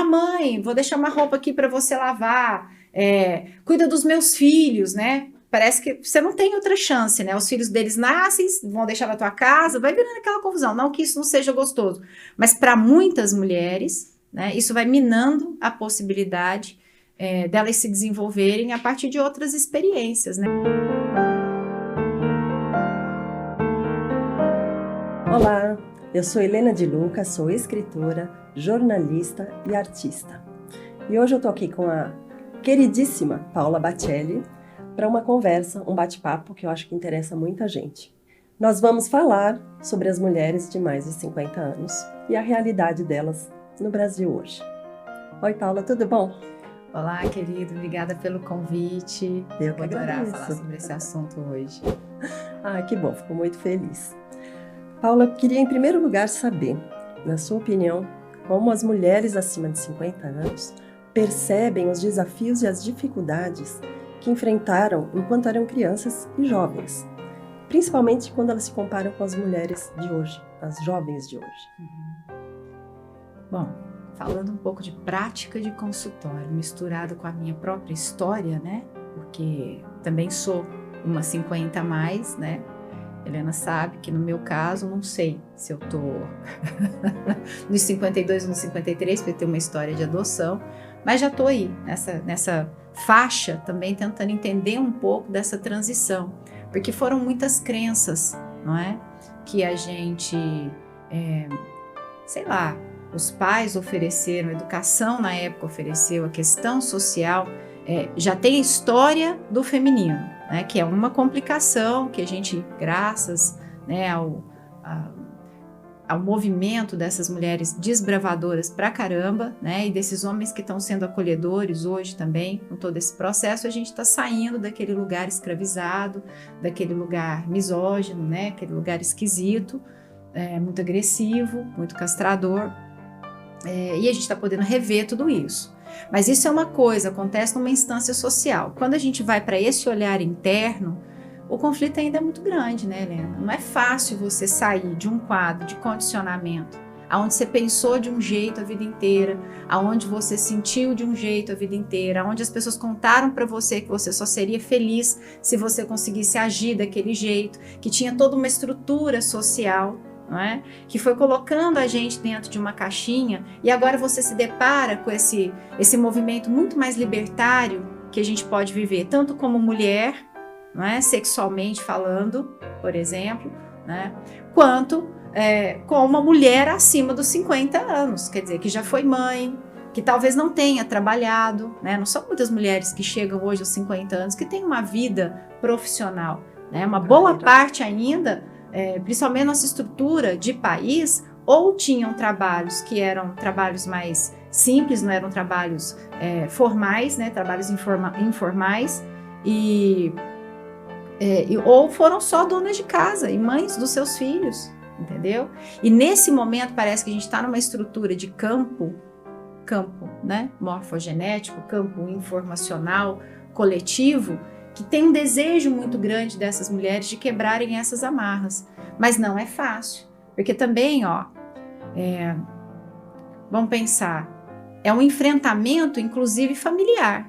mãe, vou deixar uma roupa aqui para você lavar, cuida dos meus filhos, né? Parece que você não tem outra chance, né? Os filhos deles nascem, vão deixar na tua casa, vai virando aquela confusão. Não que isso não seja gostoso, mas para muitas mulheres, né, isso vai minando a possibilidade delas se desenvolverem a partir de outras experiências, né? Olá, eu sou Helena de Luca, sou escritora, jornalista e artista. E hoje eu tô aqui com a queridíssima Paula Bacelli para uma conversa, um bate-papo que eu acho que interessa muita gente. Nós vamos falar sobre as mulheres de mais de 50 anos e a realidade delas no Brasil hoje. Oi, Paula, tudo bom? Olá, querido, obrigada pelo convite. Eu que Vou adorar agradeço. falar sobre esse assunto hoje. Ah, que bom, fico muito feliz. Paula, eu queria em primeiro lugar saber, na sua opinião, como as mulheres acima de 50 anos percebem os desafios e as dificuldades que enfrentaram enquanto eram crianças e jovens, principalmente quando elas se comparam com as mulheres de hoje, as jovens de hoje. Bom, falando um pouco de prática de consultório, misturado com a minha própria história, né? Porque também sou uma 50 a mais, né? Helena sabe que no meu caso, não sei se eu tô nos 52 ou nos 53, porque eu tenho uma história de adoção, mas já tô aí, nessa faixa, também tentando entender um pouco dessa transição, porque foram muitas crenças, não é? Que a gente, sei lá, os pais ofereceram, a educação na época ofereceu, a questão social, já tem a história do feminino, né, que é uma complicação que a gente, graças, né, ao movimento dessas mulheres desbravadoras pra caramba, né, e desses homens que estão sendo acolhedores hoje também, com todo esse processo, a gente está saindo daquele lugar escravizado, daquele lugar misógino, né, aquele lugar esquisito, muito agressivo, muito castrador, e a gente está podendo rever tudo isso. Mas isso é uma coisa, acontece numa instância social. Quando a gente vai para esse olhar interno, o conflito ainda é muito grande, né, Helena? Não é fácil você sair de um quadro de condicionamento, aonde você pensou de um jeito a vida inteira, aonde você sentiu de um jeito a vida inteira, aonde as pessoas contaram para você que você só seria feliz se você conseguisse agir daquele jeito, que tinha toda uma estrutura social, não é? Que foi colocando a gente dentro de uma caixinha, e agora você se depara com esse movimento muito mais libertário que a gente pode viver, tanto como mulher, não é? Sexualmente falando, por exemplo, né? Quanto com uma mulher acima dos 50 anos, quer dizer, que já foi mãe, que talvez não tenha trabalhado, né? Não são muitas mulheres que chegam hoje aos 50 anos que têm uma vida profissional, né? Uma boa parte ainda, principalmente nossa estrutura de país, ou tinham trabalhos que eram trabalhos mais simples, não eram trabalhos formais, né, trabalhos informais, ou foram só donas de casa e mães dos seus filhos, entendeu? E nesse momento parece que a gente está numa estrutura de campo, né, morfogenético, campo informacional, coletivo, que tem um desejo muito grande dessas mulheres de quebrarem essas amarras. Mas não é fácil, porque também, vamos pensar, é um enfrentamento, inclusive familiar,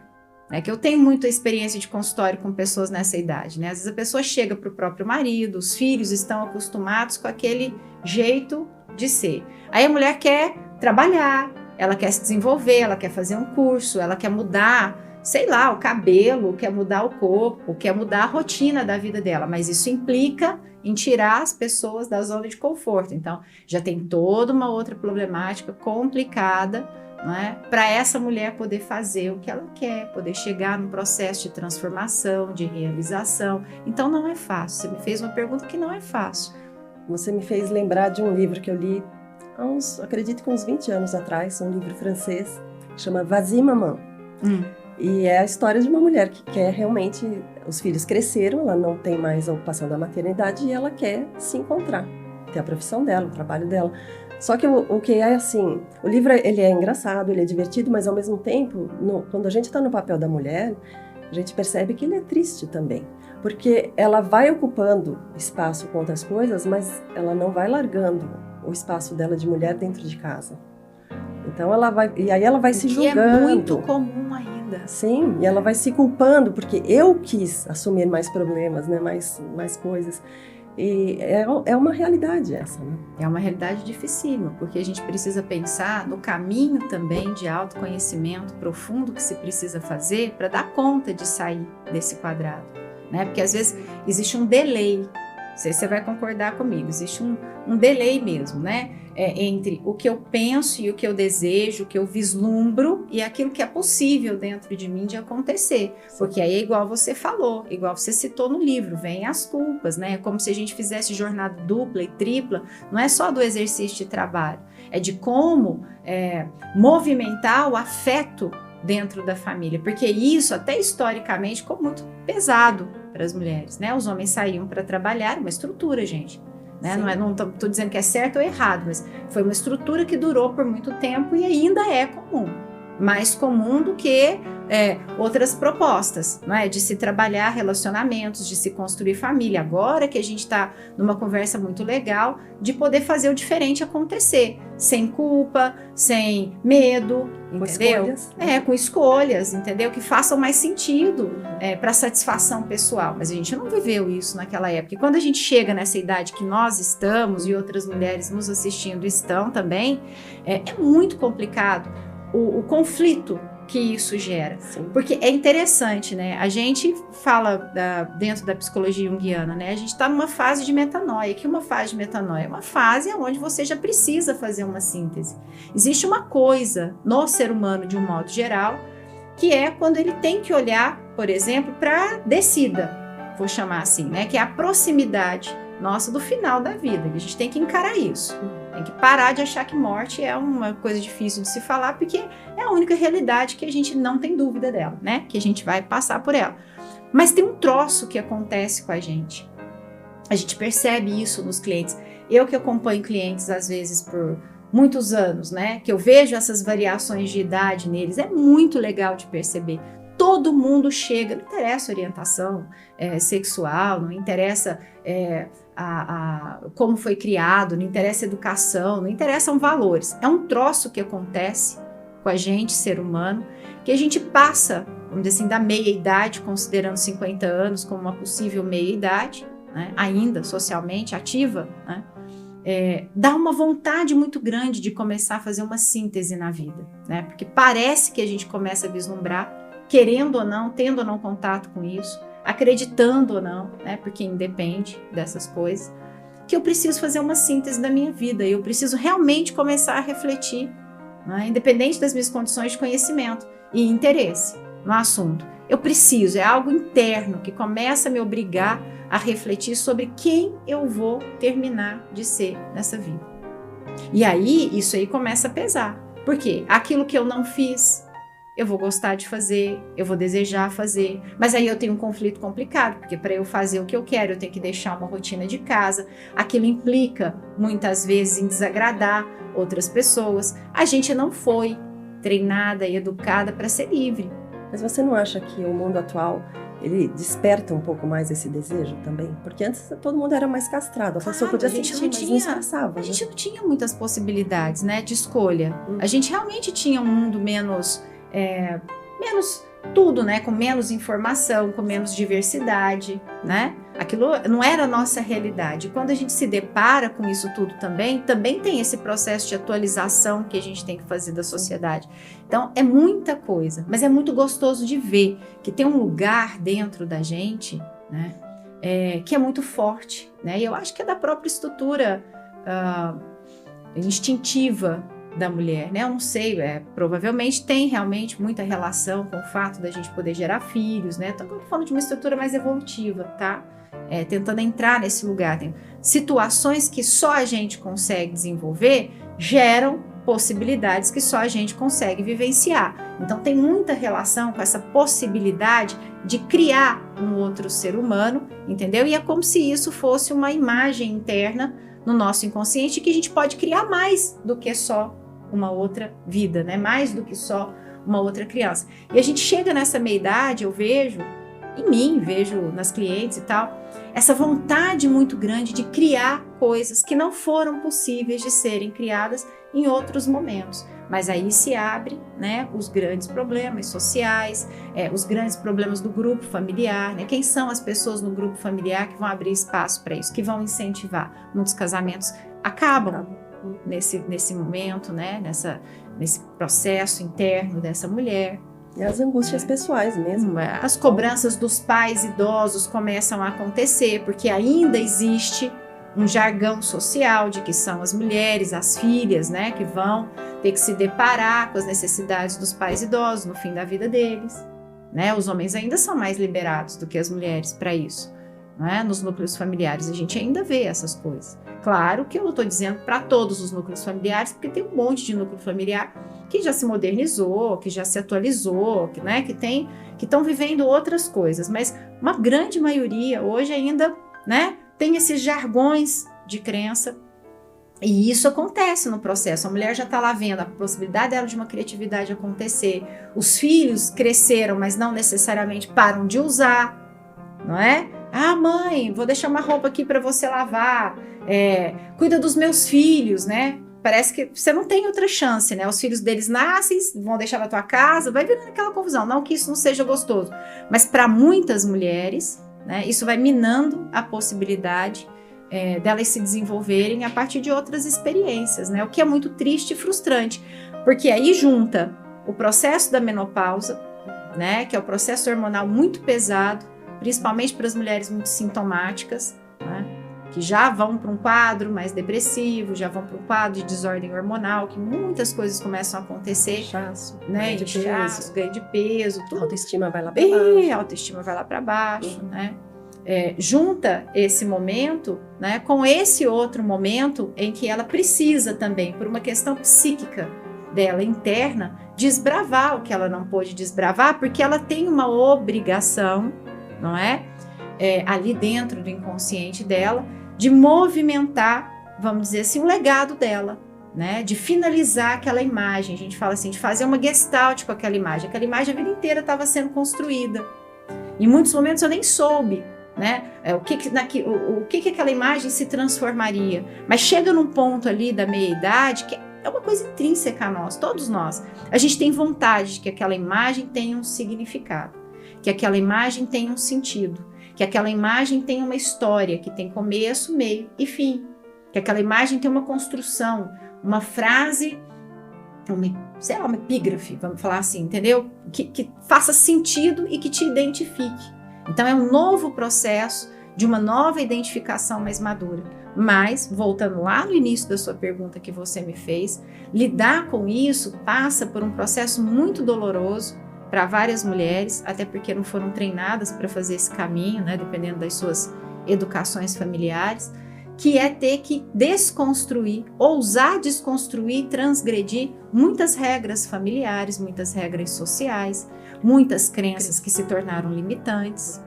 né? Que eu tenho muita experiência de consultório com pessoas nessa idade, né? Às vezes a pessoa chega para o próprio marido, os filhos estão acostumados com aquele jeito de ser. Aí a mulher quer trabalhar, ela quer se desenvolver, ela quer fazer um curso, ela quer mudar, sei lá, o cabelo, quer mudar o corpo, quer mudar a rotina da vida dela, mas isso implica em tirar as pessoas da zona de conforto. Então, já tem toda uma outra problemática complicada, não é? Para essa mulher poder fazer o que ela quer, poder chegar num processo de transformação, de realização. Então, não é fácil. Você me fez uma pergunta que não é fácil. Você me fez lembrar de um livro que eu li acredito que uns 20 anos atrás, um livro francês, que chama Vas-y Maman. E é a história de uma mulher que quer realmente, os filhos cresceram, ela não tem mais a ocupação da maternidade e ela quer se encontrar, ter a profissão dela, o trabalho dela. Só que o que é assim, o livro ele é engraçado, ele é divertido, mas ao mesmo tempo, quando a gente está no papel da mulher, a gente percebe que ele é triste também. Porque ela vai ocupando espaço com outras coisas, mas ela não vai largando o espaço dela de mulher dentro de casa. Então e aí ela vai se julgando. É muito comum ainda. Sim, e ela vai se culpando porque eu quis assumir mais problemas, né, mais coisas. E é uma realidade essa, né? É uma realidade dificílima, porque a gente precisa pensar no caminho também de autoconhecimento profundo que se precisa fazer para dar conta de sair desse quadrado, né? Porque às vezes existe um delay, não sei se você vai concordar comigo, existe um delay mesmo, né? Entre o que eu penso e o que eu desejo, o que eu vislumbro e aquilo que é possível dentro de mim de acontecer. Porque aí é igual você falou, igual você citou no livro, vem as culpas, né? É como se a gente fizesse jornada dupla e tripla, não é só do exercício de trabalho, é de como movimentar o afeto dentro da família, porque isso até historicamente ficou muito pesado para as mulheres, né? Os homens saíam para trabalhar, uma estrutura, gente. Né? Não estou dizendo que é certo ou errado, mas foi uma estrutura que durou por muito tempo e ainda é comum. Mais comum do que outras propostas, não é? De se trabalhar relacionamentos, de se construir família. Agora que a gente está numa conversa muito legal de poder fazer o diferente acontecer, sem culpa, sem medo, entendeu? Com escolhas, entendeu? Que façam mais sentido para satisfação pessoal. Mas a gente não viveu isso naquela época. E quando a gente chega nessa idade que nós estamos e outras mulheres nos assistindo estão também, é muito complicado o conflito que isso gera. Sim. Porque é interessante, né? A gente fala dentro da psicologia junguiana, né? A gente está numa fase de metanoia. Que uma fase de metanoia é uma fase onde você já precisa fazer uma síntese. Existe uma coisa no ser humano, de um modo geral, que é quando ele tem que olhar, por exemplo, para a descida, vou chamar assim, né? Que é a proximidade nossa do final da vida. A gente tem que encarar isso. Tem que parar de achar que morte é uma coisa difícil de se falar, porque é a única realidade que a gente não tem dúvida dela, né? Que a gente vai passar por ela. Mas tem um troço que acontece com a gente. A gente percebe isso nos clientes. Eu que acompanho clientes, às vezes, por muitos anos, né? Que eu vejo essas variações de idade neles. É muito legal de perceber. Todo mundo chega, não interessa a orientação sexual, não interessa como foi criado, não interessa a educação, não interessam valores. É um troço que acontece com a gente, ser humano, que a gente passa, vamos dizer assim, da meia-idade, considerando 50 anos como uma possível meia-idade, né, ainda socialmente ativa, né, dá uma vontade muito grande de começar a fazer uma síntese na vida, né, porque parece que a gente começa a vislumbrar, querendo ou não, tendo ou não contato com isso, acreditando ou não, né, porque independe dessas coisas, que eu preciso fazer uma síntese da minha vida, eu preciso realmente começar a refletir, né, independente das minhas condições de conhecimento e interesse no assunto. Eu preciso, é algo interno que começa a me obrigar a refletir sobre quem eu vou terminar de ser nessa vida. E aí, isso aí começa a pesar. Por quê? Aquilo que eu não fiz, eu vou gostar de fazer, eu vou desejar fazer, mas aí eu tenho um conflito complicado, porque para eu fazer o que eu quero, eu tenho que deixar uma rotina de casa, aquilo implica, muitas vezes, em desagradar outras pessoas. A gente não foi treinada e educada para ser livre. Mas você não acha que o mundo atual, ele desperta um pouco mais esse desejo também? Porque antes todo mundo era mais castrado, a pessoa podia sentir, mas não expressava. A gente não tinha muitas possibilidades, né, de escolha. A gente realmente tinha um mundo menos tudo, né, com menos informação, com menos diversidade, né? Aquilo não era a nossa realidade. Quando a gente se depara com isso tudo também tem esse processo de atualização que a gente tem que fazer da sociedade. Então, é muita coisa, mas é muito gostoso de ver que tem um lugar dentro da gente, né, que é muito forte, né? E eu acho que é da própria estrutura instintiva da mulher, né? Eu não sei, provavelmente tem realmente muita relação com o fato da gente poder gerar filhos, né? Então, eu tô falando de uma estrutura mais evolutiva, tá? Tentando entrar nesse lugar. Tem situações que só a gente consegue desenvolver geram possibilidades que só a gente consegue vivenciar. Então, tem muita relação com essa possibilidade de criar um outro ser humano, entendeu? E é como se isso fosse uma imagem interna no nosso inconsciente que a gente pode criar mais do que só uma outra vida, né? Mais do que só uma outra criança. E a gente chega nessa meia-idade, eu vejo em mim, vejo nas clientes e tal, essa vontade muito grande de criar coisas que não foram possíveis de serem criadas em outros momentos. Mas aí se abre, né, os grandes problemas sociais, os grandes problemas do grupo familiar, né? Quem são as pessoas no grupo familiar que vão abrir espaço para isso, que vão incentivar? Muitos casamentos acabam nesse momento, né, nesse processo interno dessa mulher. E as angústias pessoais mesmo. As cobranças dos pais idosos começam a acontecer, porque ainda existe um jargão social de que são as mulheres, as filhas, né, que vão ter que se deparar com as necessidades dos pais idosos no fim da vida deles, né? Os homens ainda são mais liberados do que as mulheres para isso, né? Nos núcleos familiares a gente ainda vê essas coisas. Claro que eu não estou dizendo para todos os núcleos familiares, porque tem um monte de núcleo familiar que já se modernizou, que já se atualizou, né, que estão vivendo outras coisas, mas uma grande maioria hoje ainda, né, tem esses jargões de crença, e isso acontece no processo. A mulher já está lá vendo a possibilidade dela de uma criatividade acontecer. Os filhos cresceram, mas não necessariamente param de usar, não é? Ah, mãe, vou deixar uma roupa aqui para você lavar. Cuida dos meus filhos, né? Parece que você não tem outra chance, né? Os filhos deles nascem, vão deixar na tua casa, vai virando aquela confusão. Não que isso não seja gostoso, mas para muitas mulheres, né, isso vai minando a possibilidade delas se desenvolverem a partir de outras experiências, né? O que é muito triste e frustrante, porque aí junta o processo da menopausa, né, que é o processo hormonal muito pesado, principalmente para as mulheres muito sintomáticas, né, que já vão para um quadro mais depressivo, já vão para um quadro de desordem hormonal, que muitas coisas começam a acontecer. Inchaço, né? Inchaço, ganho de peso, tudo. A autoestima vai lá para baixo. A autoestima vai lá para baixo, né? Junta esse momento, né, com esse outro momento em que ela precisa também, por uma questão psíquica dela interna, desbravar o que ela não pôde desbravar, porque ela tem uma obrigação, não é? Ali dentro do inconsciente dela, de movimentar, vamos dizer assim, o legado dela, né? De finalizar aquela imagem. A gente fala assim, de fazer uma gestalt com aquela imagem. Aquela imagem a vida inteira estava sendo construída. Em muitos momentos eu nem soube, né? O que aquela imagem se transformaria. Mas chega num ponto ali da meia-idade que é uma coisa intrínseca a nós, todos nós. A gente tem vontade de que aquela imagem tenha um significado, que aquela imagem tenha um sentido, que aquela imagem tenha uma história, que tem começo, meio e fim, que aquela imagem tenha uma construção, uma frase, uma epígrafe, vamos falar assim, entendeu? Que faça sentido e que te identifique. Então é um novo processo de uma nova identificação mais madura. Mas, voltando lá no início da sua pergunta que você me fez, lidar com isso passa por um processo muito doloroso para várias mulheres, até porque não foram treinadas para fazer esse caminho, né, dependendo das suas educações familiares, que é ter que desconstruir, ousar desconstruir, transgredir muitas regras familiares, muitas regras sociais, muitas crenças que se tornaram limitantes.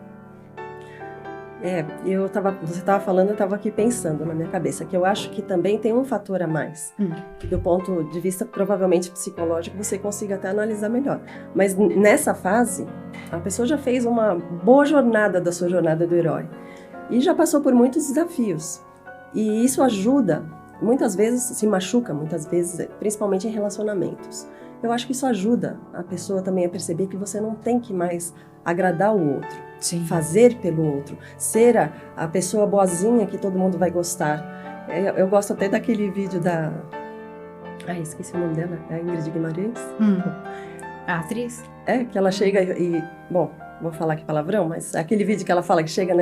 Você estava falando, eu estava aqui pensando na minha cabeça, que eu acho que também tem um fator a mais, do ponto de vista provavelmente psicológico, você consiga até analisar melhor. Mas nessa fase, a pessoa já fez uma boa jornada da sua jornada do herói, e já passou por muitos desafios, e isso ajuda, muitas vezes se machuca, muitas vezes, principalmente em relacionamentos. Eu acho que isso ajuda a pessoa também a perceber que você não tem que mais agradar o outro, Sim. fazer pelo outro, ser a pessoa boazinha que todo mundo vai gostar. Eu gosto até daquele vídeo da... esqueci o nome dela, a Ingrid Guimarães. A atriz? Que ela chega e... Bom, vou falar que palavrão, mas aquele vídeo que ela fala que chega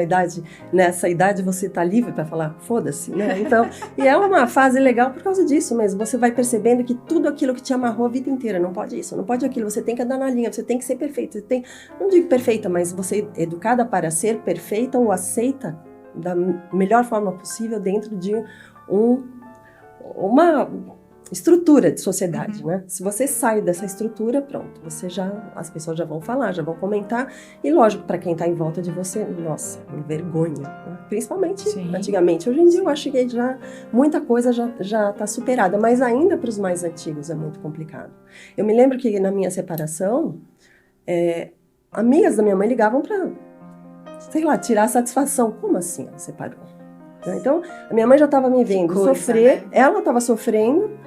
nessa idade você tá livre para falar, foda-se, né? Então, e é uma fase legal por causa disso mesmo, você vai percebendo que tudo aquilo que te amarrou a vida inteira, não pode isso, não pode aquilo, você tem que andar na linha, você tem que ser perfeito, você tem, não digo perfeita, mas você é educada para ser perfeita ou aceita da melhor forma possível dentro de uma estrutura de sociedade, né? Se você sai dessa estrutura, pronto, as pessoas já vão falar, já vão comentar, e lógico, para quem está em volta de você, nossa, vergonha, né? Principalmente antigamente. Hoje em dia eu acho que já muita coisa já está superada, mas ainda para os mais antigos é muito complicado. Eu me lembro que na minha separação, amigas da minha mãe ligavam para, sei lá, tirar a satisfação. Como assim ela separou? Então, a minha mãe já estava me vendo sofrer, né? Ela estava sofrendo.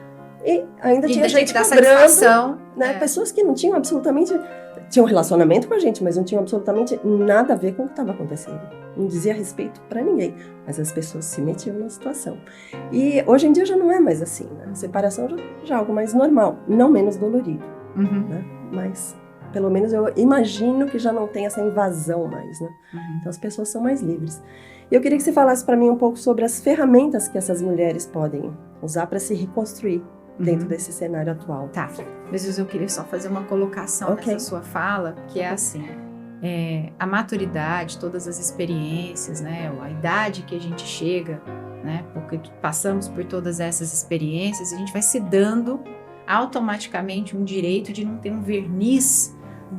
E ainda tinha gente da cobrando, satisfação, né? Pessoas que não tinham absolutamente... Tinham relacionamento com a gente, mas não tinham absolutamente nada a ver com o que estava acontecendo. Não dizia respeito para ninguém, mas as pessoas se metiam na situação. E hoje em dia já não é mais assim, né? A separação já é algo mais normal, não menos dolorido, né? Mas pelo menos eu imagino que já não tem essa invasão mais, né? Então as pessoas são mais livres. E eu queria que você falasse para mim um pouco sobre as ferramentas que essas mulheres podem usar para se reconstruir dentro desse cenário atual. Tá, mas eu queria só fazer uma colocação nessa sua fala, que é assim, a maturidade, todas as experiências, né, a idade que a gente chega, né, porque passamos por todas essas experiências, a gente vai se dando automaticamente um direito de não ter um verniz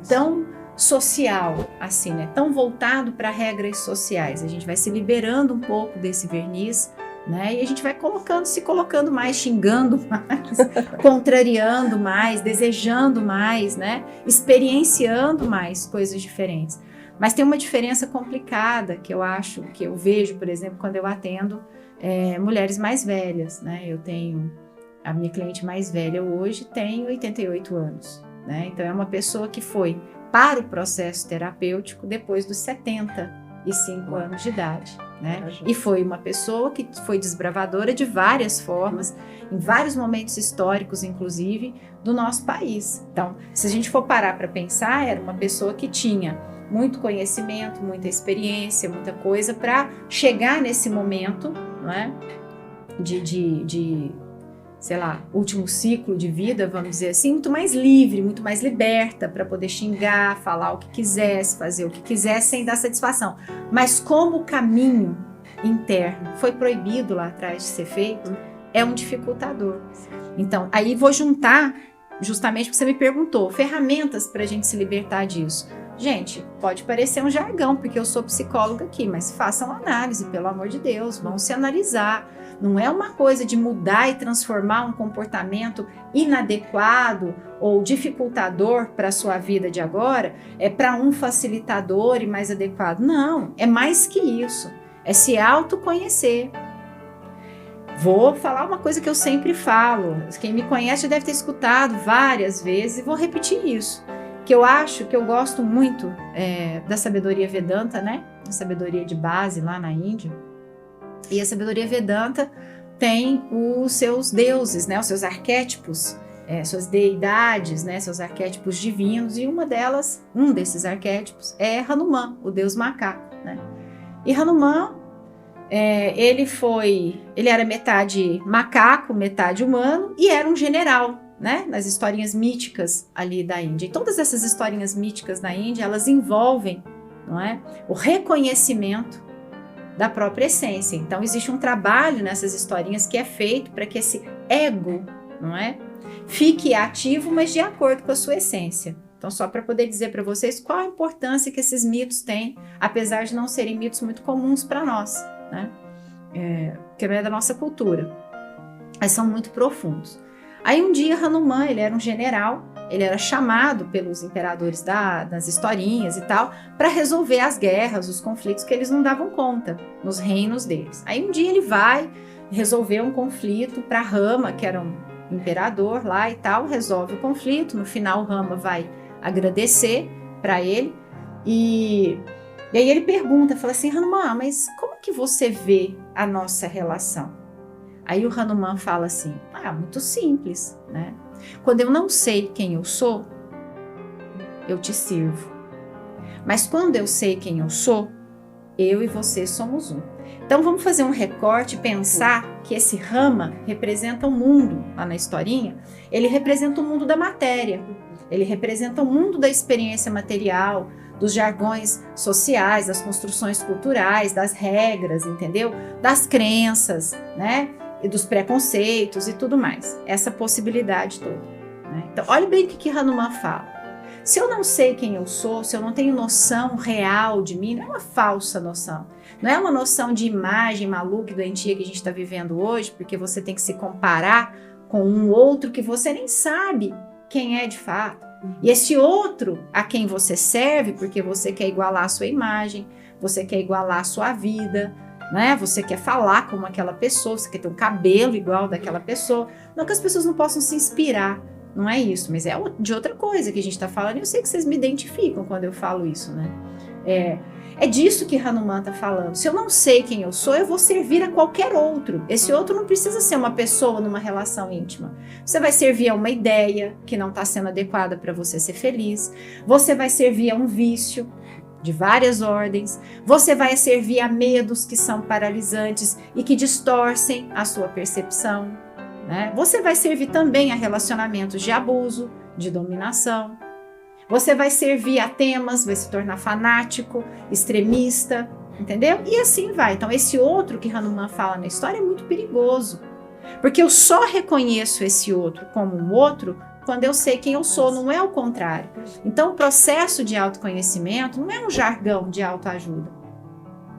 tão social, assim, né, tão voltado para regras sociais. A gente vai se liberando um pouco desse verniz, né? E a gente vai se colocando mais, xingando mais, contrariando mais, desejando mais, né? Experienciando mais coisas diferentes. Mas tem uma diferença complicada que eu acho, que eu vejo, por exemplo, quando eu atendo mulheres mais velhas, né? Eu tenho a minha cliente mais velha hoje tem 88 anos, né? Então é uma pessoa que foi para o processo terapêutico depois dos 75 anos de idade. Né? E foi uma pessoa que foi desbravadora de várias formas, em vários momentos históricos, inclusive, do nosso país. Então, se a gente for parar para pensar, era uma pessoa que tinha muito conhecimento, muita experiência, muita coisa para chegar nesse momento, não é? de sei lá, último ciclo de vida, vamos dizer assim, muito mais livre, muito mais liberta para poder xingar, falar o que quisesse, fazer o que quisesse sem dar satisfação. Mas como o caminho interno foi proibido lá atrás de ser feito, é um dificultador. Então, aí vou juntar, justamente porque você me perguntou, ferramentas para a gente se libertar disso. Gente, pode parecer um jargão, porque eu sou psicóloga aqui, mas façam análise, pelo amor de Deus, vão se analisar. Não é uma coisa de mudar e transformar um comportamento inadequado ou dificultador para a sua vida de agora, para um facilitador e mais adequado. Não, é mais que isso. É se autoconhecer. Vou falar uma coisa que eu sempre falo. Quem me conhece já deve ter escutado várias vezes e vou repetir isso. Que eu acho, que eu gosto muito da sabedoria Vedanta, né? A sabedoria de base lá na Índia. E a sabedoria Vedanta tem os seus deuses, né? Os seus arquétipos, suas deidades, né? Seus arquétipos divinos. E um desses arquétipos é Hanuman, o deus macaco, né? E Hanuman, ele era metade macaco, metade humano e era um general, né? Nas historinhas míticas ali da Índia. E todas essas historinhas míticas da Índia, elas envolvem, não é? O reconhecimento da própria essência. Então existe um trabalho nessas historinhas que é feito para que esse ego, não é? Fique ativo, mas de acordo com a sua essência. Então só para poder dizer para vocês qual a importância que esses mitos têm, apesar de não serem mitos muito comuns para nós, né? Que não é da nossa cultura, mas são muito profundos. Aí um dia Hanuman, ele era um general, ele era chamado pelos imperadores das historinhas e tal, para resolver as guerras, os conflitos que eles não davam conta nos reinos deles. Aí um dia ele vai resolver um conflito para Rama, que era um imperador lá e tal, resolve o conflito. No final Rama vai agradecer para ele e aí ele pergunta, fala assim: Hanuman, mas como que você vê a nossa relação? Aí o Hanuman fala assim: muito simples, né? Quando eu não sei quem eu sou, eu te sirvo. Mas quando eu sei quem eu sou, eu e você somos um. Então vamos fazer um recorte e pensar que esse Rama representa o mundo, lá na historinha, ele representa o mundo da matéria, ele representa o mundo da experiência material, dos jargões sociais, das construções culturais, das regras, entendeu? Das crenças, né? E dos preconceitos e tudo mais. Essa possibilidade toda, né? Então, olha bem o que Hanuman fala. Se eu não sei quem eu sou, se eu não tenho noção real de mim, não é uma falsa noção. Não é uma noção de imagem maluca e doentia que a gente está vivendo hoje, porque você tem que se comparar com um outro que você nem sabe quem é de fato. E esse outro a quem você serve, porque você quer igualar a sua imagem, você quer igualar a sua vida, né? Você quer falar como aquela pessoa, você quer ter um cabelo igual daquela pessoa. Não que as pessoas não possam se inspirar, não é isso, mas é de outra coisa que a gente está falando, e eu sei que vocês me identificam quando eu falo isso, né? É disso que Hanuman está falando. Se eu não sei quem eu sou, eu vou servir a qualquer outro. Esse outro não precisa ser uma pessoa numa relação íntima. Você vai servir a uma ideia que não está sendo adequada para você ser feliz. Você vai servir a um vício de várias ordens. Você vai servir a medos que são paralisantes e que distorcem a sua percepção, né? Você vai servir também a relacionamentos de abuso, de dominação. Você vai servir a temas, vai se tornar fanático, extremista, entendeu? E assim vai. Então, esse outro que Hanuman fala na história é muito perigoso. Porque eu só reconheço esse outro como um outro quando eu sei quem eu sou, não é o contrário. Então, o processo de autoconhecimento não é um jargão de autoajuda.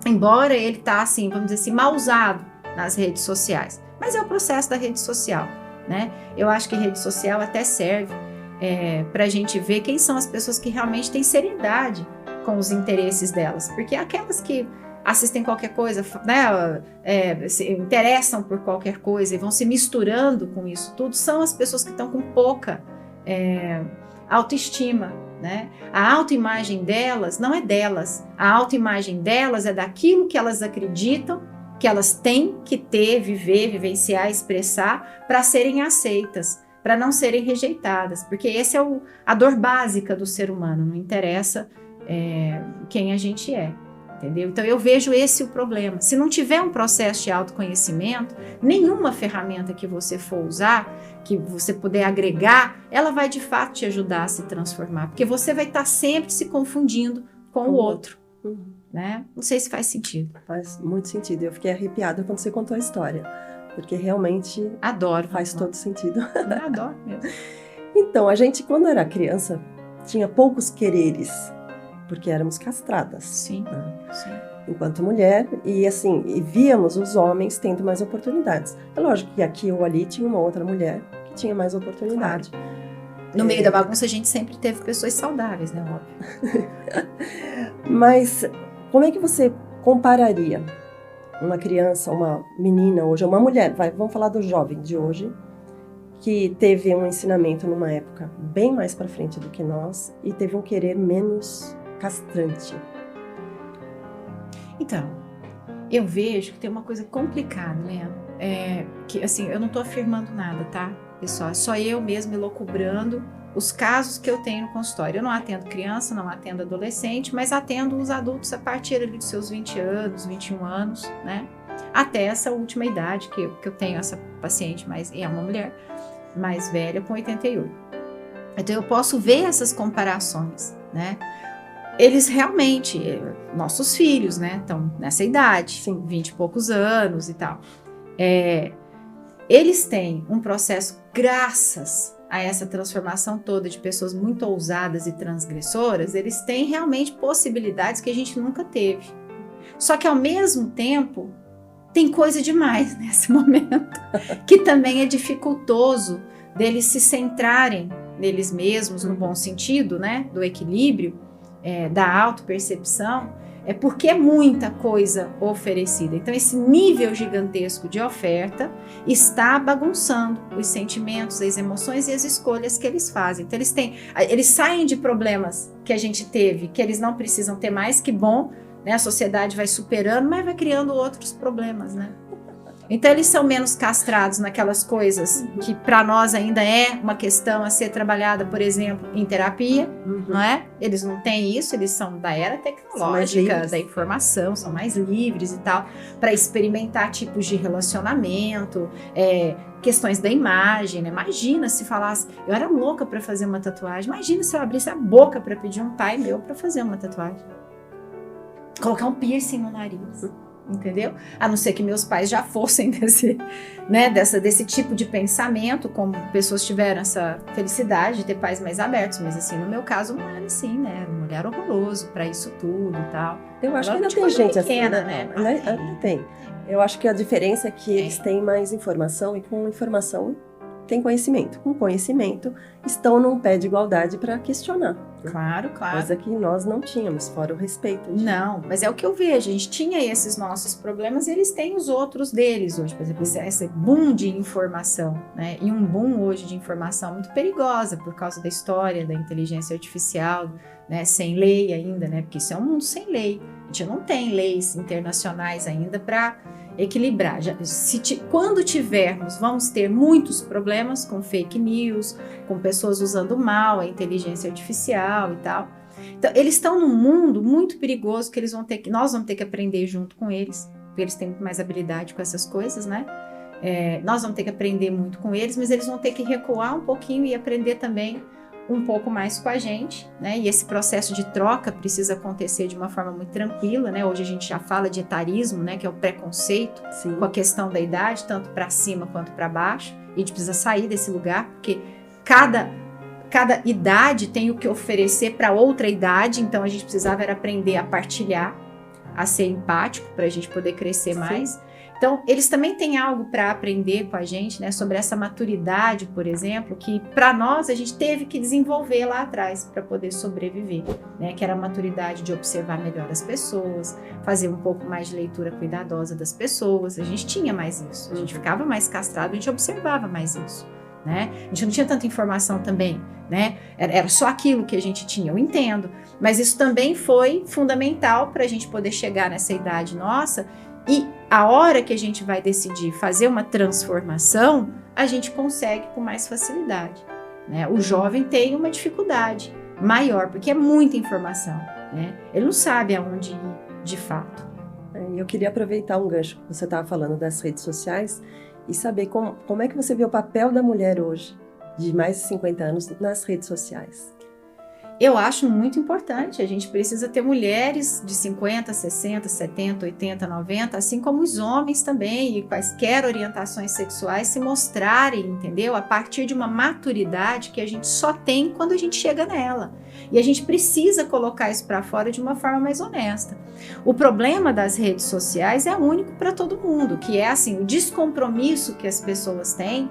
Embora ele tá, assim, vamos dizer assim, mal usado nas redes sociais. Mas é o processo da rede social, né? Eu acho que rede social até serve para a gente ver quem são as pessoas que realmente têm seriedade com os interesses delas. Porque aquelas que assistem qualquer coisa, né, se interessam por qualquer coisa e vão se misturando com isso tudo, são as pessoas que estão com pouca autoestima, né? A autoimagem delas não é delas. A autoimagem delas é daquilo que elas acreditam, que elas têm que ter, viver, vivenciar, expressar para serem aceitas, para não serem rejeitadas, porque essa é a dor básica do ser humano, não interessa quem a gente é, entendeu? Então eu vejo esse o problema. Se não tiver um processo de autoconhecimento, nenhuma ferramenta que você for usar, que você puder agregar, ela vai de fato te ajudar a se transformar, porque você vai estar sempre se confundindo com o outro, né? Não sei se faz sentido. Faz muito sentido, eu fiquei arrepiada quando você contou a história. Porque realmente faz todo sentido. Eu adoro mesmo. Então, a gente, quando era criança, tinha poucos quereres, porque éramos castradas. Sim, né? Sim. Enquanto mulher, e assim, e víamos os homens tendo mais oportunidades. É lógico que aqui ou ali tinha uma outra mulher que tinha mais oportunidade. Claro. No meio da bagunça, a gente sempre teve pessoas saudáveis, né, óbvio. Mas, como é que você compararia uma criança, uma menina hoje, uma mulher, vamos falar do jovem de hoje, que teve um ensinamento numa época bem mais para frente do que nós e teve um querer menos castrante? Então, eu vejo que tem uma coisa complicada, né? Que assim, eu não estou afirmando nada, tá, pessoal? É só eu mesma elucubrando os casos que eu tenho no consultório. Eu não atendo criança, não atendo adolescente, mas atendo os adultos a partir ali dos seus 20 anos, 21 anos, né? Até essa última idade que eu tenho essa paciente, mas é uma mulher mais velha com 88. Então eu posso ver essas comparações, né? Eles realmente, nossos filhos, né, estão nessa idade, sim, 20 e poucos anos e tal. Eles têm um processo, graças a essa transformação toda de pessoas muito ousadas e transgressoras, eles têm realmente possibilidades que a gente nunca teve. Só que ao mesmo tempo, tem coisa demais nesse momento, que também é dificultoso deles se centrarem neles mesmos, no bom sentido, né, do equilíbrio, da autopercepção, porque é muita coisa oferecida. Então, esse nível gigantesco de oferta está bagunçando os sentimentos, as emoções e as escolhas que eles fazem. Então, eles saem de problemas que a gente teve, que eles não precisam ter mais, que bom, né? A sociedade vai superando, mas vai criando outros problemas, né? Então, eles são menos castrados naquelas coisas que para nós ainda é uma questão a ser trabalhada, por exemplo, em terapia, não é? Eles não têm isso, eles são da era tecnológica, da informação, são mais livres e tal, para experimentar tipos de relacionamento, questões da imagem, né? Imagina se falasse, eu era louca para fazer uma tatuagem, imagina se eu abrisse a boca para pedir um pai meu para fazer uma tatuagem. Colocar um piercing no nariz. Entendeu? A não ser que meus pais já fossem desse tipo de pensamento, como pessoas tiveram essa felicidade de ter pais mais abertos, mas assim, no meu caso não era assim, né? Era um olhar horroroso para isso tudo e tal. Eu acho que ainda tem gente pequena, assim, né? Tem. Eu acho que a diferença é que eles têm mais informação e com informação têm conhecimento. Com conhecimento, estão num pé de igualdade para questionar. Claro, claro. Coisa que nós não tínhamos, fora o respeito. Não, mas é o que eu vejo. A gente tinha esses nossos problemas e eles têm os outros deles hoje. Por exemplo, esse boom de informação, né? E um boom hoje de informação muito perigosa por causa da história da inteligência artificial, né? Sem lei ainda, né? Porque isso é um mundo sem lei. A gente não tem leis internacionais ainda para equilibrar. Quando tivermos, vamos ter muitos problemas com fake news, com pessoas usando mal a inteligência artificial e tal. Então, eles estão num mundo muito perigoso que nós vamos ter que aprender junto com eles, porque eles têm muito mais habilidade com essas coisas, né? Nós vamos ter que aprender muito com eles, mas eles vão ter que recuar um pouquinho e aprender também um pouco mais com a gente, né? E esse processo de troca precisa acontecer de uma forma muito tranquila, né? Hoje a gente já fala de etarismo, né? Que é o preconceito. Sim. Com a questão da idade, tanto para cima quanto para baixo. E a gente precisa sair desse lugar, porque cada idade tem o que oferecer para outra idade, então a gente precisava era aprender a partilhar, a ser empático para a gente poder crescer Sim. mais. Então, eles também têm algo para aprender com a gente, né, sobre essa maturidade, por exemplo, que para nós a gente teve que desenvolver lá atrás para poder sobreviver, né, que era a maturidade de observar melhor as pessoas, fazer um pouco mais de leitura cuidadosa das pessoas. A gente tinha mais isso, a gente ficava mais castrado, a gente observava mais isso, né? A gente não tinha tanta informação também, né? Era só aquilo que a gente tinha, eu entendo, mas isso também foi fundamental para a gente poder chegar nessa idade nossa. E a hora que a gente vai decidir fazer uma transformação, a gente consegue com mais facilidade, né? O jovem tem uma dificuldade maior, porque é muita informação, né? Ele não sabe aonde ir de fato. Eu queria aproveitar um gancho que você estava falando das redes sociais e saber como é que você vê o papel da mulher hoje, de mais de 50 anos, nas redes sociais. Eu acho muito importante, a gente precisa ter mulheres de 50, 60, 70, 80, 90, assim como os homens também, e quaisquer orientações sexuais se mostrarem, entendeu? A partir de uma maturidade que a gente só tem quando a gente chega nela. E a gente precisa colocar isso para fora de uma forma mais honesta. O problema das redes sociais é único para todo mundo, que é assim, o descompromisso que as pessoas têm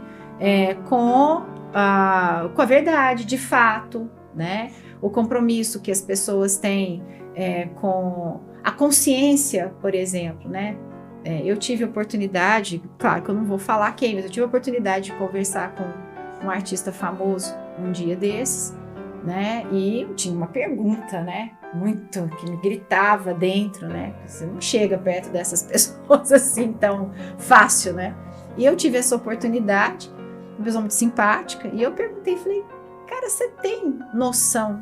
com a verdade, de fato, né? O compromisso que as pessoas têm com a consciência, por exemplo, né? Eu tive a oportunidade, claro que eu não vou falar quem, mas eu tive a oportunidade de conversar com um artista famoso um dia desses, né? E eu tinha uma pergunta, né? Muito, que me gritava dentro, né? Você não chega perto dessas pessoas assim tão fácil, né? E eu tive essa oportunidade, uma pessoa muito simpática, e eu perguntei, falei, cara, você tem noção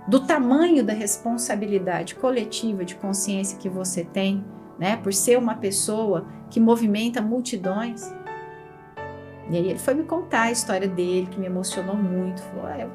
do tamanho da responsabilidade coletiva de consciência que você tem, né, por ser uma pessoa que movimenta multidões? E aí ele foi me contar a história dele, que me emocionou muito. Falou, eu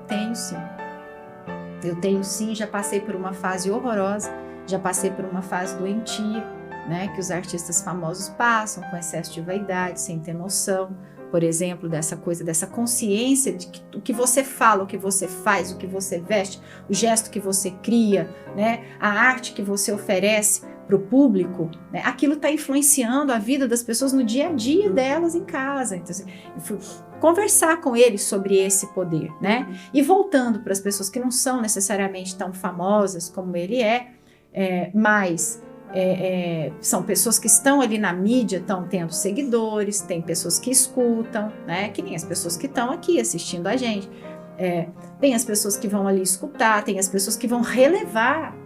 tenho sim, já passei por uma fase horrorosa, já passei por uma fase doentia, né, que os artistas famosos passam, com excesso de vaidade, sem ter noção, por exemplo, dessa coisa, dessa consciência de que o que você fala, o que você faz, o que você veste, o gesto que você cria, né, a arte que você oferece para o público, né, aquilo está influenciando a vida das pessoas no dia a dia delas em casa. Então, assim, eu fui conversar com eles sobre esse poder, né? E voltando para as pessoas que não são necessariamente tão famosas como ele mas são pessoas que estão ali na mídia, estão tendo seguidores, tem pessoas que escutam, né? Que nem as pessoas que estão aqui assistindo a gente. Tem as pessoas que vão ali escutar, tem as pessoas que vão relevar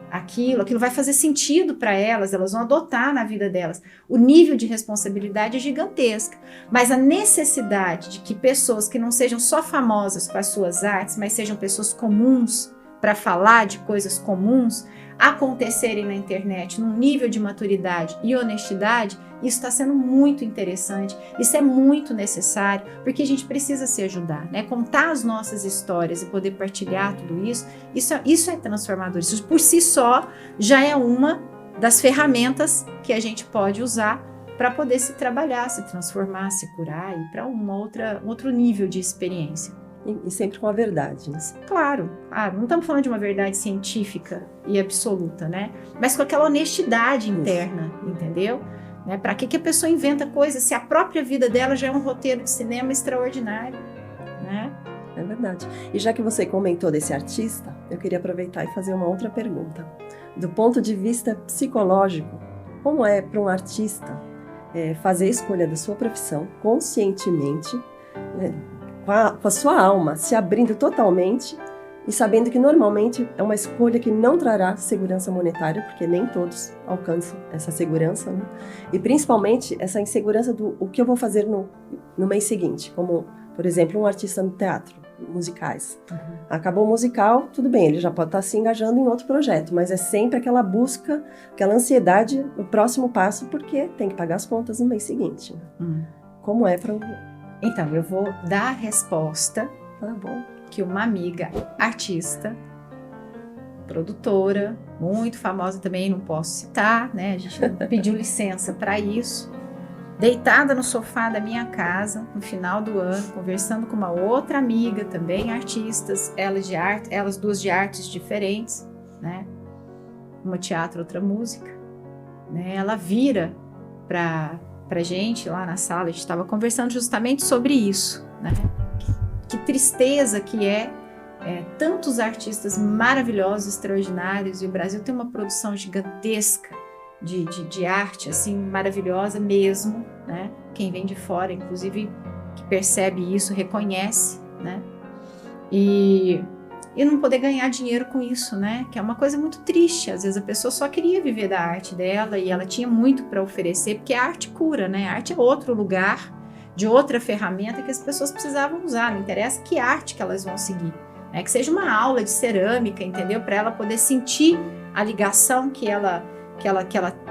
aquilo vai fazer sentido para elas vão adotar na vida delas. O nível de responsabilidade é gigantesco, mas a necessidade de que pessoas que não sejam só famosas com as suas artes, mas sejam pessoas comuns para falar de coisas comuns, acontecerem na internet num nível de maturidade e honestidade, isso está sendo muito interessante, isso é muito necessário, porque a gente precisa se ajudar, né? Contar as nossas histórias e poder partilhar tudo isso, isso é transformador, isso por si só já é uma das ferramentas que a gente pode usar para poder se trabalhar, se transformar, se curar e para um outro nível de experiência. E sempre com a verdade, né? Claro, não estamos falando de uma verdade científica e absoluta, né? Mas com aquela honestidade interna, entendeu? Né? Para que a pessoa inventa coisas se a própria vida dela já é um roteiro de cinema extraordinário? Né? É verdade. E já que você comentou desse artista, eu queria aproveitar e fazer uma outra pergunta. Do ponto de vista psicológico, como é para um artista fazer a escolha da sua profissão conscientemente, né, com a sua alma se abrindo totalmente e sabendo que normalmente é uma escolha que não trará segurança monetária, porque nem todos alcançam essa segurança, né? E principalmente essa insegurança do o que eu vou fazer no mês seguinte, como, por exemplo, um artista no teatro, musicais. Acabou o musical, tudo bem, ele já pode estar se engajando em outro projeto, mas é sempre aquela busca, aquela ansiedade no próximo passo, porque tem que pagar as contas no mês seguinte. Como é para o... Então, eu vou dar a resposta Tá bom. Que uma amiga artista, produtora, muito famosa também, não posso citar, né? A gente pediu licença para isso, deitada no sofá da minha casa, no final do ano, conversando com uma outra amiga também, artistas, elas duas de artes diferentes, né? Uma teatro, outra música, né? Ela vira pra gente lá na sala, a gente estava conversando justamente sobre isso, né? Que tristeza que é tantos artistas maravilhosos, extraordinários, e o Brasil tem uma produção gigantesca de arte, assim, maravilhosa mesmo, né? Quem vem de fora, inclusive, que percebe isso, reconhece, né? E não poder ganhar dinheiro com isso, né? Que é uma coisa muito triste. Às vezes a pessoa só queria viver da arte dela e ela tinha muito para oferecer, porque a arte cura, né? A arte é outro lugar, de outra ferramenta que as pessoas precisavam usar. Não interessa que arte que elas vão seguir, né? Que seja uma aula de cerâmica, entendeu? Para ela poder sentir a ligação que ela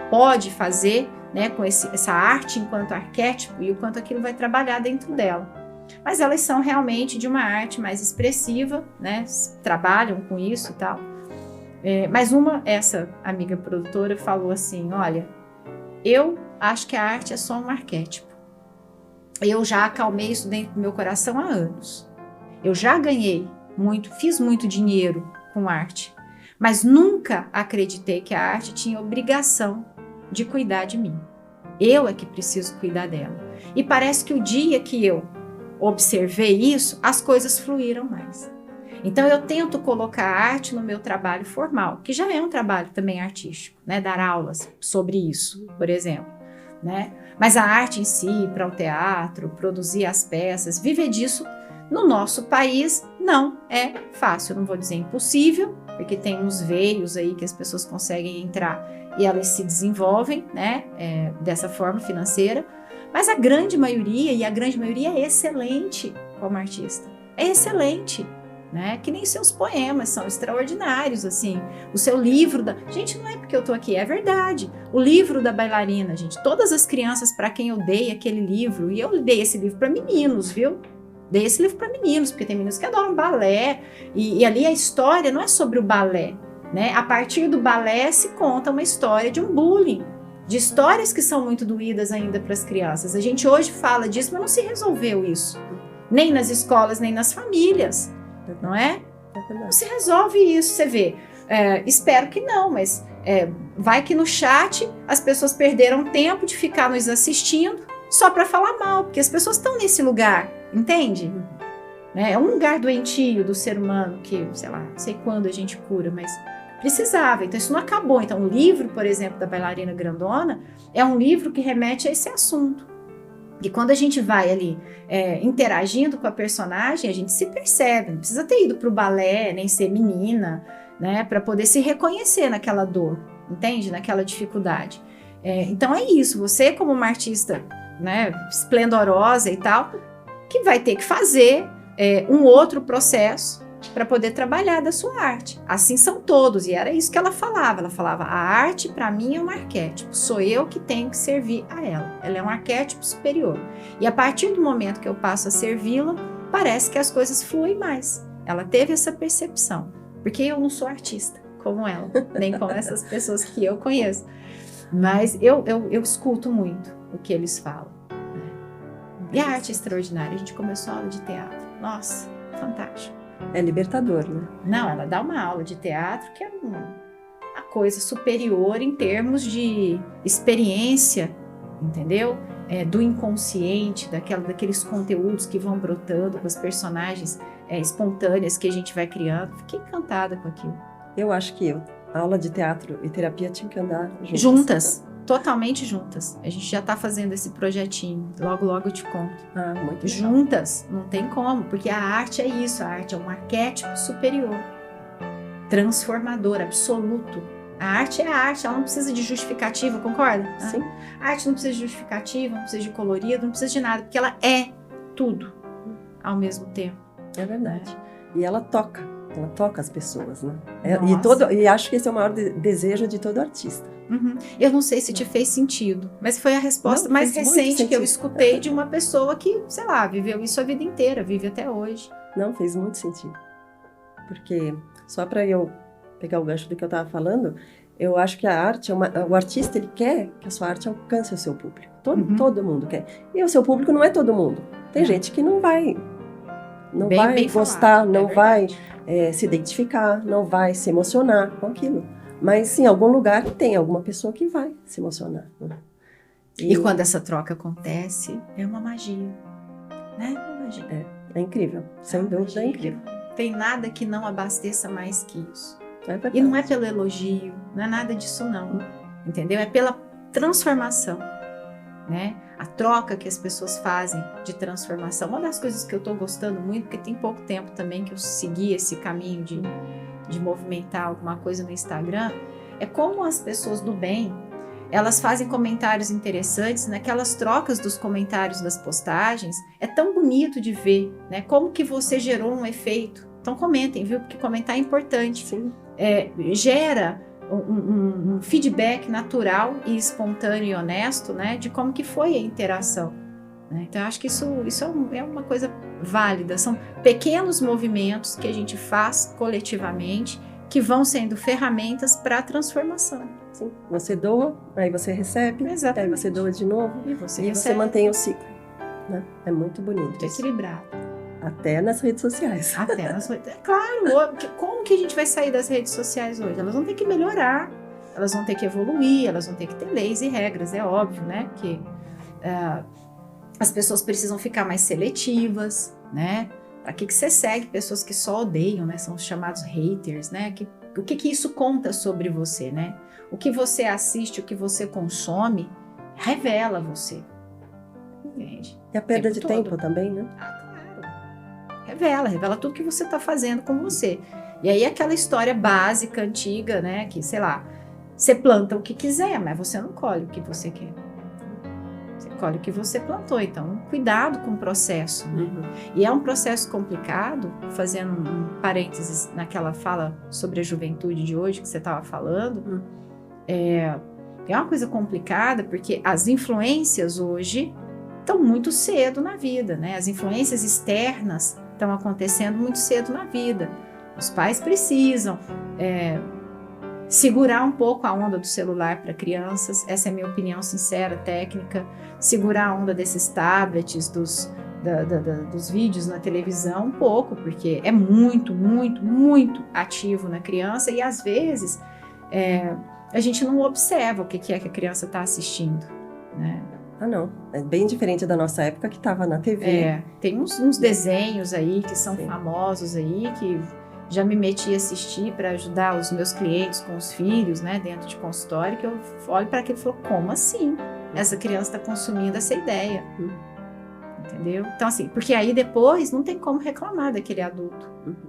pode fazer, né, com essa arte enquanto arquétipo e o quanto aquilo vai trabalhar dentro dela. Mas elas são realmente de uma arte mais expressiva, né? Trabalham com isso e tal. Mas essa amiga produtora falou assim, olha, eu acho que a arte é só um arquétipo. Eu já acalmei isso dentro do meu coração há anos. Eu já ganhei muito, fiz muito dinheiro com arte, mas nunca acreditei que a arte tinha obrigação de cuidar de mim. Eu é que preciso cuidar dela. E parece que o dia que eu observei isso, as coisas fluíram mais. Então eu tento colocar a arte no meu trabalho formal, que já é um trabalho também artístico, né? Dar aulas sobre isso, por exemplo, né? Mas a arte em si, para o teatro, produzir as peças, viver disso no nosso país não é fácil. Não vou dizer impossível, porque tem uns veios aí que as pessoas conseguem entrar e elas se desenvolvem, né? Dessa forma financeira. Mas a grande maioria, e a grande maioria é excelente como artista. É excelente, né? Que nem seus poemas são extraordinários, assim. O seu livro Gente, não é porque eu tô aqui, é verdade. O livro da bailarina, gente. Todas as crianças para quem eu dei aquele livro, e eu dei esse livro para meninos, viu? Dei esse livro para meninos, porque tem meninos que adoram balé. E ali a história não é sobre o balé, né? A partir do balé se conta uma história de um bullying, de histórias que são muito doídas ainda para as crianças. A gente hoje fala disso, mas não se resolveu isso. Nem nas escolas, nem nas famílias, não é? Não se resolve isso, você vê. Espero que não, mas vai que no chat as pessoas perderam tempo de ficar nos assistindo só para falar mal, porque as pessoas estão nesse lugar, entende? É um lugar doentio do ser humano que, sei lá, não sei quando a gente cura, mas precisava. Então isso não acabou. Então o livro, por exemplo, da bailarina grandona é um livro que remete a esse assunto. E quando a gente vai ali interagindo com a personagem, a gente se percebe. Não precisa ter ido para o balé, nem ser menina, né, para poder se reconhecer naquela dor, entende? Naquela dificuldade. Então é isso. Você como uma artista, né, esplendorosa e tal, que vai ter que fazer um outro processo para poder trabalhar da sua arte. Assim são todos, e era isso que ela falava. Ela falava, a arte para mim é um arquétipo, sou eu que tenho que servir a ela. Ela é um arquétipo superior. E a partir do momento que eu passo a servi-la, parece que as coisas fluem mais. Ela teve essa percepção, porque eu não sou artista como ela, nem como essas pessoas que eu conheço. Mas eu escuto muito o que eles falam. E a arte é extraordinária. A gente começou a aula de teatro. Nossa, fantástico. É libertador, né? Não, ela dá uma aula de teatro que é uma coisa superior em termos de experiência, entendeu? Do inconsciente, daqueles conteúdos que vão brotando com as personagens espontâneas que a gente vai criando. Fiquei encantada com aquilo. Eu acho que a aula de teatro e terapia tinha que andar juntas. Juntas, totalmente juntas. A gente já está fazendo esse projetinho. Logo, logo eu te conto. Muito juntas, não tem como, porque a arte é isso. A arte é um arquétipo superior, transformador, absoluto. A arte é a arte, ela não precisa de justificativa, concorda? Sim. A arte não precisa de justificativa, não precisa de colorido, não precisa de nada, porque ela é tudo ao mesmo tempo. É verdade. E ela toca as pessoas, né? E acho que esse é o maior desejo de todo artista. Uhum. Eu não sei se te fez sentido, mas foi a resposta mais recente que eu escutei de uma pessoa que, sei lá, viveu isso a vida inteira, vive até hoje. Não, fez muito sentido. Porque, só para eu pegar o gancho do que eu estava falando, eu acho que a arte, o artista, ele quer que a sua arte alcance o seu público. Todo mundo quer. E o seu público não é todo mundo. Tem gente que não vai gostar, falado, não vai se identificar, não vai se emocionar com aquilo. Mas em algum lugar tem alguma pessoa que vai se emocionar. Né? E quando essa troca acontece, é uma magia. Né? É uma magia. É incrível. Sem dúvida é incrível. Tem nada que não abasteça mais que isso. E não é pelo elogio, não é nada disso não, entendeu? É pela transformação, né? A troca que as pessoas fazem de transformação. Uma das coisas que eu tô gostando muito, porque tem pouco tempo também que eu segui esse caminho de movimentar alguma coisa no Instagram, é como as pessoas do bem, elas fazem comentários interessantes, naquelas trocas dos comentários das postagens, é tão bonito de ver, né? Como que você gerou um efeito. Então comentem, viu? Porque comentar é importante. Sim. Gera um feedback natural e espontâneo e honesto, né, de como que foi a interação. Né? Então, eu acho que isso é uma coisa válida. São pequenos movimentos que a gente faz coletivamente que vão sendo ferramentas para a transformação. Sim. Você doa, aí você recebe, exatamente. Aí você doa de novo e você mantém o ciclo. Né? É muito bonito. Muito equilibrado. Até nas redes sociais. Claro, como que a gente vai sair das redes sociais hoje? Elas vão ter que melhorar, elas vão ter que evoluir, elas vão ter que ter leis e regras, é óbvio, né? Que as pessoas precisam ficar mais seletivas, né? Para que você segue pessoas que só odeiam, né? São os chamados haters, né? O que isso conta sobre você, né? O que você assiste, o que você consome, revela você. Entende? E a perda de tempo também, né? Revela tudo que você está fazendo com você. E aí aquela história básica, antiga, né? Que, sei lá, você planta o que quiser, mas você não colhe o que você quer. Você colhe o que você plantou. Então, cuidado com o processo, né? E é um processo complicado, fazendo um parênteses naquela fala sobre a juventude de hoje que você estava falando. É uma coisa complicada, porque as influências hoje estão muito cedo na vida, né? As influências externas estão acontecendo muito cedo na vida. Os pais precisam segurar um pouco a onda do celular para crianças, essa é a minha opinião sincera, técnica, segurar a onda desses tablets, dos vídeos na televisão um pouco, porque é muito, muito, muito ativo na criança e às vezes a gente não observa o que é que a criança está assistindo, né? Não. É bem diferente da nossa época que estava na TV. Tem uns desenhos aí que são famosos aí, que já me meti a assistir para ajudar os meus clientes com os filhos, né, dentro de consultório, que eu olho para aquilo e falo, como assim? Essa criança está consumindo essa ideia. Entendeu? Então, assim, porque aí depois não tem como reclamar daquele adulto,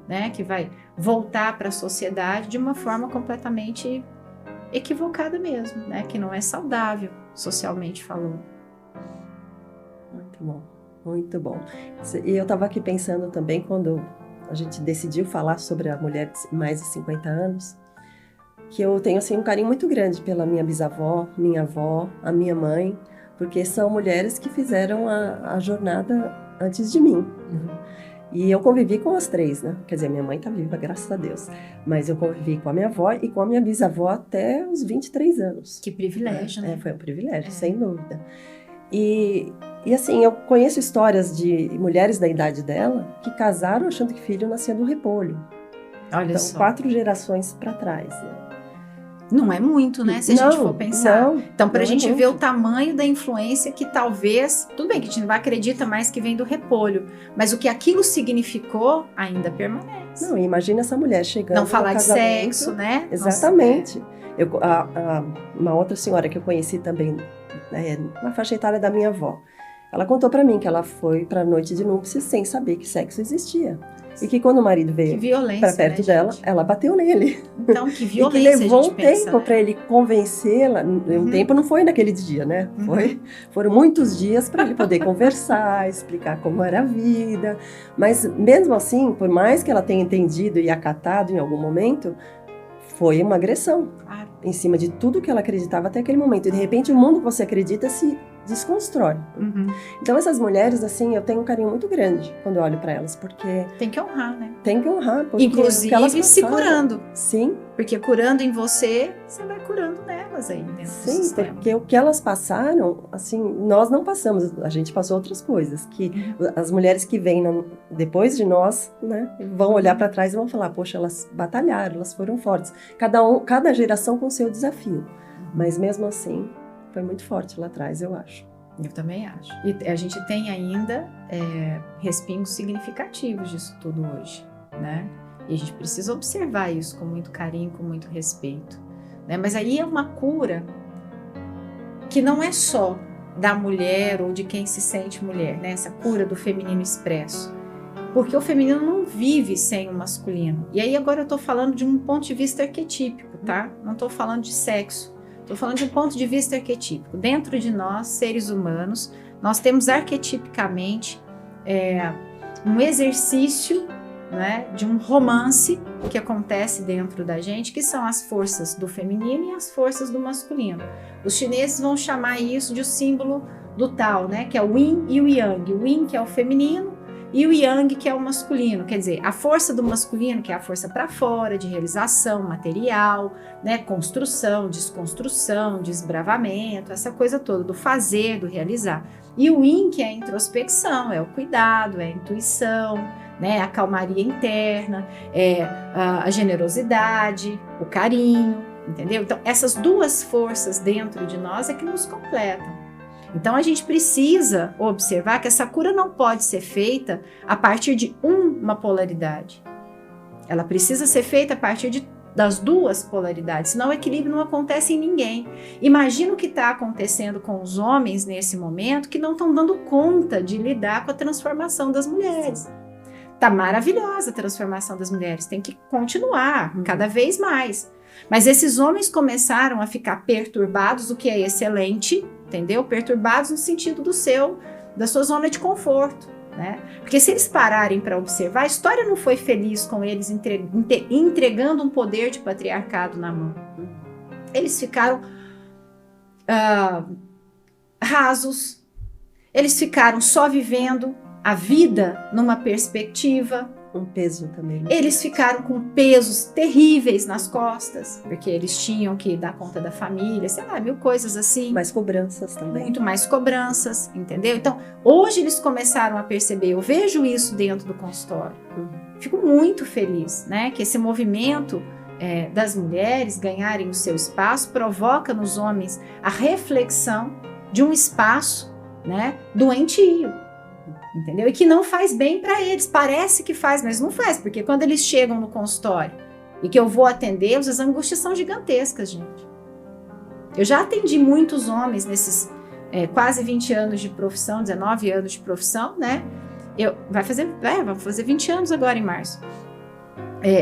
né, que vai voltar para a sociedade de uma forma completamente equivocada mesmo, né, que não é saudável, socialmente falando. Muito bom, muito bom. E eu estava aqui pensando também, quando a gente decidiu falar sobre a mulher de mais de 50 anos, que eu tenho assim, um carinho muito grande pela minha bisavó, minha avó, a minha mãe, porque são mulheres que fizeram a jornada antes de mim. E eu convivi com as três, né? Quer dizer, minha mãe está viva, graças a Deus. Mas eu convivi com a minha avó e com a minha bisavó até os 23 anos. Que privilégio, né? Foi um privilégio, sem dúvida. E assim, eu conheço histórias de mulheres da idade dela que casaram achando que filho nascia do repolho. Olha então, só. 4 gerações para trás. Né? Não é muito, né? Se a gente for pensar. Então, para a gente ver o tamanho da influência que talvez... Tudo bem que a gente não acredita mais que vem do repolho, mas o que aquilo significou ainda permanece. Não, imagina essa mulher chegando não falar no de sexo, né? Exatamente. Uma outra senhora que eu conheci também, na faixa etária da minha avó, ela contou para mim que ela foi para a noite de núpcias sem saber que sexo existia. E que quando o marido veio para perto dela, ela bateu nele. Então, que violência. E que levou um tempo para ele convencê-la. Um tempo não foi naquele dia, né? Foram muitos dias para ele poder conversar, explicar como era a vida. Mas mesmo assim, por mais que ela tenha entendido e acatado em algum momento, foi uma agressão em cima de tudo que ela acreditava até aquele momento. E de repente o mundo que você acredita se desconstrói. Então essas mulheres, assim, eu tenho um carinho muito grande quando eu olho para elas, porque... Tem que honrar, né? Tem que honrar. Porque inclusive elas se curando. Sim. Porque curando em você, você vai curando nelas aí dentro do sistema. Porque o que elas passaram, assim, nós não passamos, a gente passou outras coisas, que as mulheres que vêm depois de nós, né, vão olhar para trás e vão falar, poxa, elas batalharam, elas foram fortes. Cada geração com o seu desafio. Mas mesmo assim, foi muito forte lá atrás, eu acho. Eu também acho. E a gente tem ainda respingos significativos disso tudo hoje, né? E a gente precisa observar isso com muito carinho, com muito respeito, né? Mas aí é uma cura que não é só da mulher ou de quem se sente mulher, né? Essa cura do feminino expresso. Porque o feminino não vive sem o masculino. E aí agora eu tô falando de um ponto de vista arquetípico, tá? Não tô falando de sexo. Estou falando de um ponto de vista arquetípico. Dentro de nós, seres humanos, nós temos arquetipicamente um exercício, né, de um romance que acontece dentro da gente, que são as forças do feminino e as forças do masculino. Os chineses vão chamar isso de o símbolo do Tao, né, que é o Yin e o Yang. O Yin, que é o feminino, e o Yang, que é o masculino. Quer dizer, a força do masculino, que é a força para fora, de realização material, né, construção, desconstrução, desbravamento, essa coisa toda, do fazer, do realizar. E o Yin, que é a introspecção, é o cuidado, é a intuição, né, a calmaria interna, é a generosidade, o carinho, entendeu? Então, essas duas forças dentro de nós é que nos completam. Então, a gente precisa observar que essa cura não pode ser feita a partir de uma polaridade. Ela precisa ser feita a partir das duas polaridades, senão o equilíbrio não acontece em ninguém. Imagina o que está acontecendo com os homens nesse momento que não estão dando conta de lidar com a transformação das mulheres. Tá maravilhosa a transformação das mulheres, tem que continuar cada vez mais. Mas esses homens começaram a ficar perturbados, o que é excelente, entendeu? Perturbados no sentido da sua zona de conforto, né? Porque se eles pararem para observar, a história não foi feliz com eles entregando um poder de patriarcado na mão. Eles ficaram rasos, eles ficaram só vivendo a vida numa perspectiva. Um peso também. Eles ficaram com pesos terríveis nas costas, porque eles tinham que dar conta da família, sei lá, mil coisas assim. Mais cobranças também. Muito mais cobranças, entendeu? Então, hoje eles começaram a perceber, eu vejo isso dentro do consultório. Fico muito feliz, né? Que esse movimento das mulheres ganharem o seu espaço provoca nos homens a reflexão de um espaço, né, doentio. Entendeu? E que não faz bem para eles. Parece que faz, mas não faz. Porque quando eles chegam no consultório e que eu vou atendê-los, as angústias são gigantescas, gente. Eu já atendi muitos homens nesses quase 20 anos de profissão, 19 anos de profissão, né? Vamos fazer 20 anos agora em março.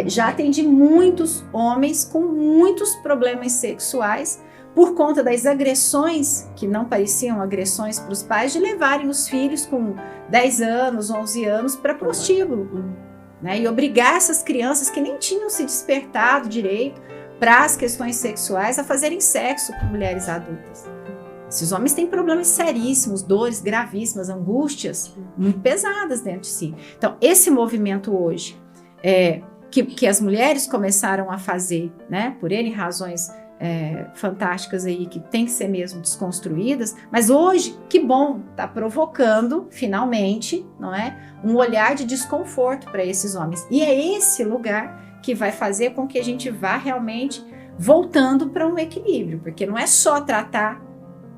Já atendi muitos homens com muitos problemas sexuais por conta das agressões, que não pareciam agressões para os pais, de levarem os filhos com 10 anos, 11 anos para prostíbulo, né? E obrigar essas crianças que nem tinham se despertado direito para as questões sexuais a fazerem sexo com mulheres adultas. Esses homens têm problemas seríssimos, dores gravíssimas, angústias muito pesadas dentro de si. Então, esse movimento hoje, que as mulheres começaram a fazer, né, por N razões fantásticas aí, que tem que ser mesmo desconstruídas, mas hoje, que bom, está provocando, finalmente, não é, um olhar de desconforto para esses homens. E é esse lugar que vai fazer com que a gente vá realmente voltando para um equilíbrio, porque não é só tratar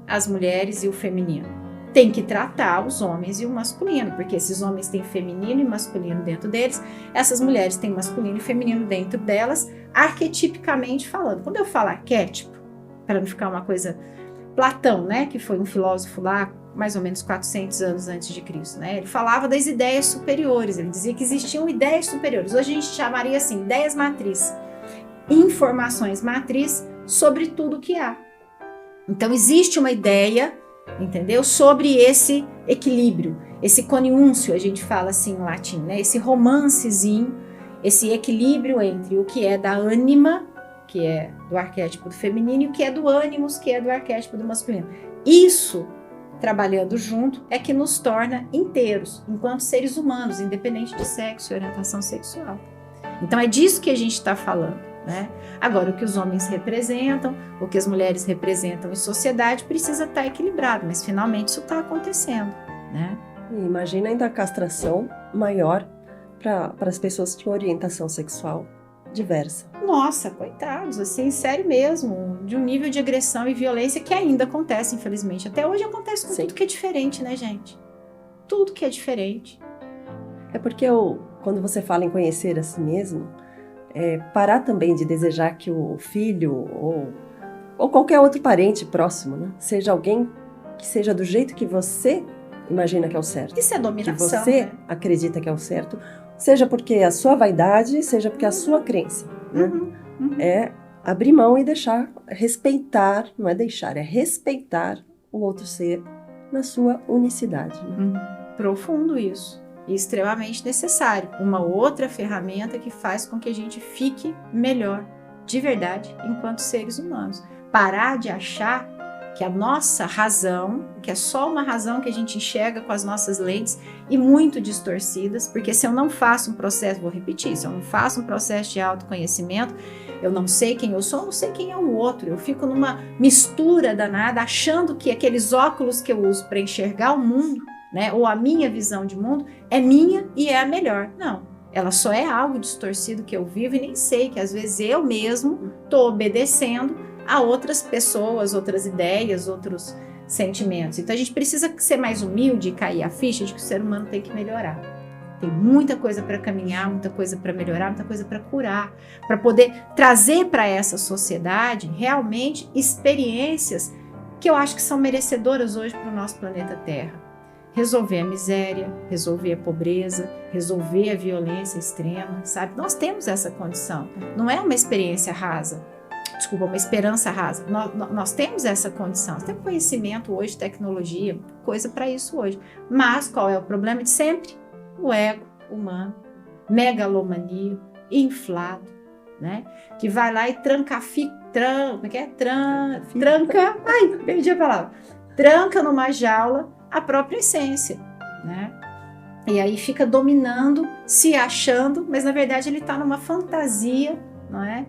as mulheres e o feminino, tem que tratar os homens e o masculino, porque esses homens têm feminino e masculino dentro deles, essas mulheres têm masculino e feminino dentro delas, arquetipicamente falando. Quando eu falo arquétipo, para não ficar uma coisa... Platão, né, que foi um filósofo lá, mais ou menos 400 anos antes de Cristo, né, ele falava das ideias superiores, ele dizia que existiam ideias superiores, hoje a gente chamaria assim, ideias matriz, informações matriz sobre tudo que há. Então existe uma ideia, entendeu, sobre esse equilíbrio, esse coniúncio, a gente fala assim em latim, né, esse romancezinho, esse equilíbrio entre o que é da ânima, que é do arquétipo do feminino, e o que é do ânimos, que é do arquétipo do masculino. Isso, trabalhando junto, é que nos torna inteiros, enquanto seres humanos, independente de sexo e orientação sexual. Então é disso que a gente está falando, né? Agora, o que os homens representam, o que as mulheres representam em sociedade, precisa estar equilibrado, mas finalmente isso está acontecendo, né? Imagina ainda a castração maior para as pessoas que têm orientação sexual diversa. Nossa, coitados, assim, sério mesmo, de um nível de agressão e violência que ainda acontece, infelizmente. Até hoje acontece com tudo que é diferente, né, gente? Tudo que é diferente. É porque quando você fala em conhecer a si mesmo, parar também de desejar que o filho ou qualquer outro parente próximo, né, seja alguém que seja do jeito que você imagina que é o certo. Isso é dominação, que você né? acredita que é o certo, seja porque a sua vaidade, seja porque a sua crença. Né? É abrir mão e deixar, respeitar, não é deixar, é respeitar o outro ser na sua unicidade. Né? Profundo isso. E extremamente necessário. Uma outra ferramenta que faz com que a gente fique melhor, de verdade, enquanto seres humanos. Parar de achar que a nossa razão, que é só uma razão que a gente enxerga com as nossas lentes e muito distorcidas, porque se eu não faço um processo, vou repetir, se eu não faço um processo de autoconhecimento, eu não sei quem eu sou, eu não sei quem é o outro, eu fico numa mistura danada, achando que aqueles óculos que eu uso para enxergar o mundo, né, ou a minha visão de mundo, é minha e é a melhor. Não, ela só é algo distorcido que eu vivo e nem sei, que às vezes eu mesmo estou obedecendo a outras pessoas, outras ideias, outros sentimentos. Então a gente precisa ser mais humilde e cair a ficha de que o ser humano tem que melhorar. Tem muita coisa para caminhar, muita coisa para melhorar, muita coisa para curar, para poder trazer para essa sociedade realmente experiências que eu acho que são merecedoras hoje para o nosso planeta Terra. Resolver a miséria, resolver a pobreza, resolver a violência extrema, sabe? Nós temos essa condição. Não é uma experiência rasa. Desculpa, uma esperança rasa. Nós temos essa condição, nós temos conhecimento hoje, tecnologia, coisa para isso hoje. Mas qual é o problema de sempre? O ego humano, megalomania, inflado, né? Que vai lá e tranca, perdi a palavra, tranca numa jaula a própria essência, né? E aí fica dominando, se achando, mas na verdade ele está numa fantasia, não é?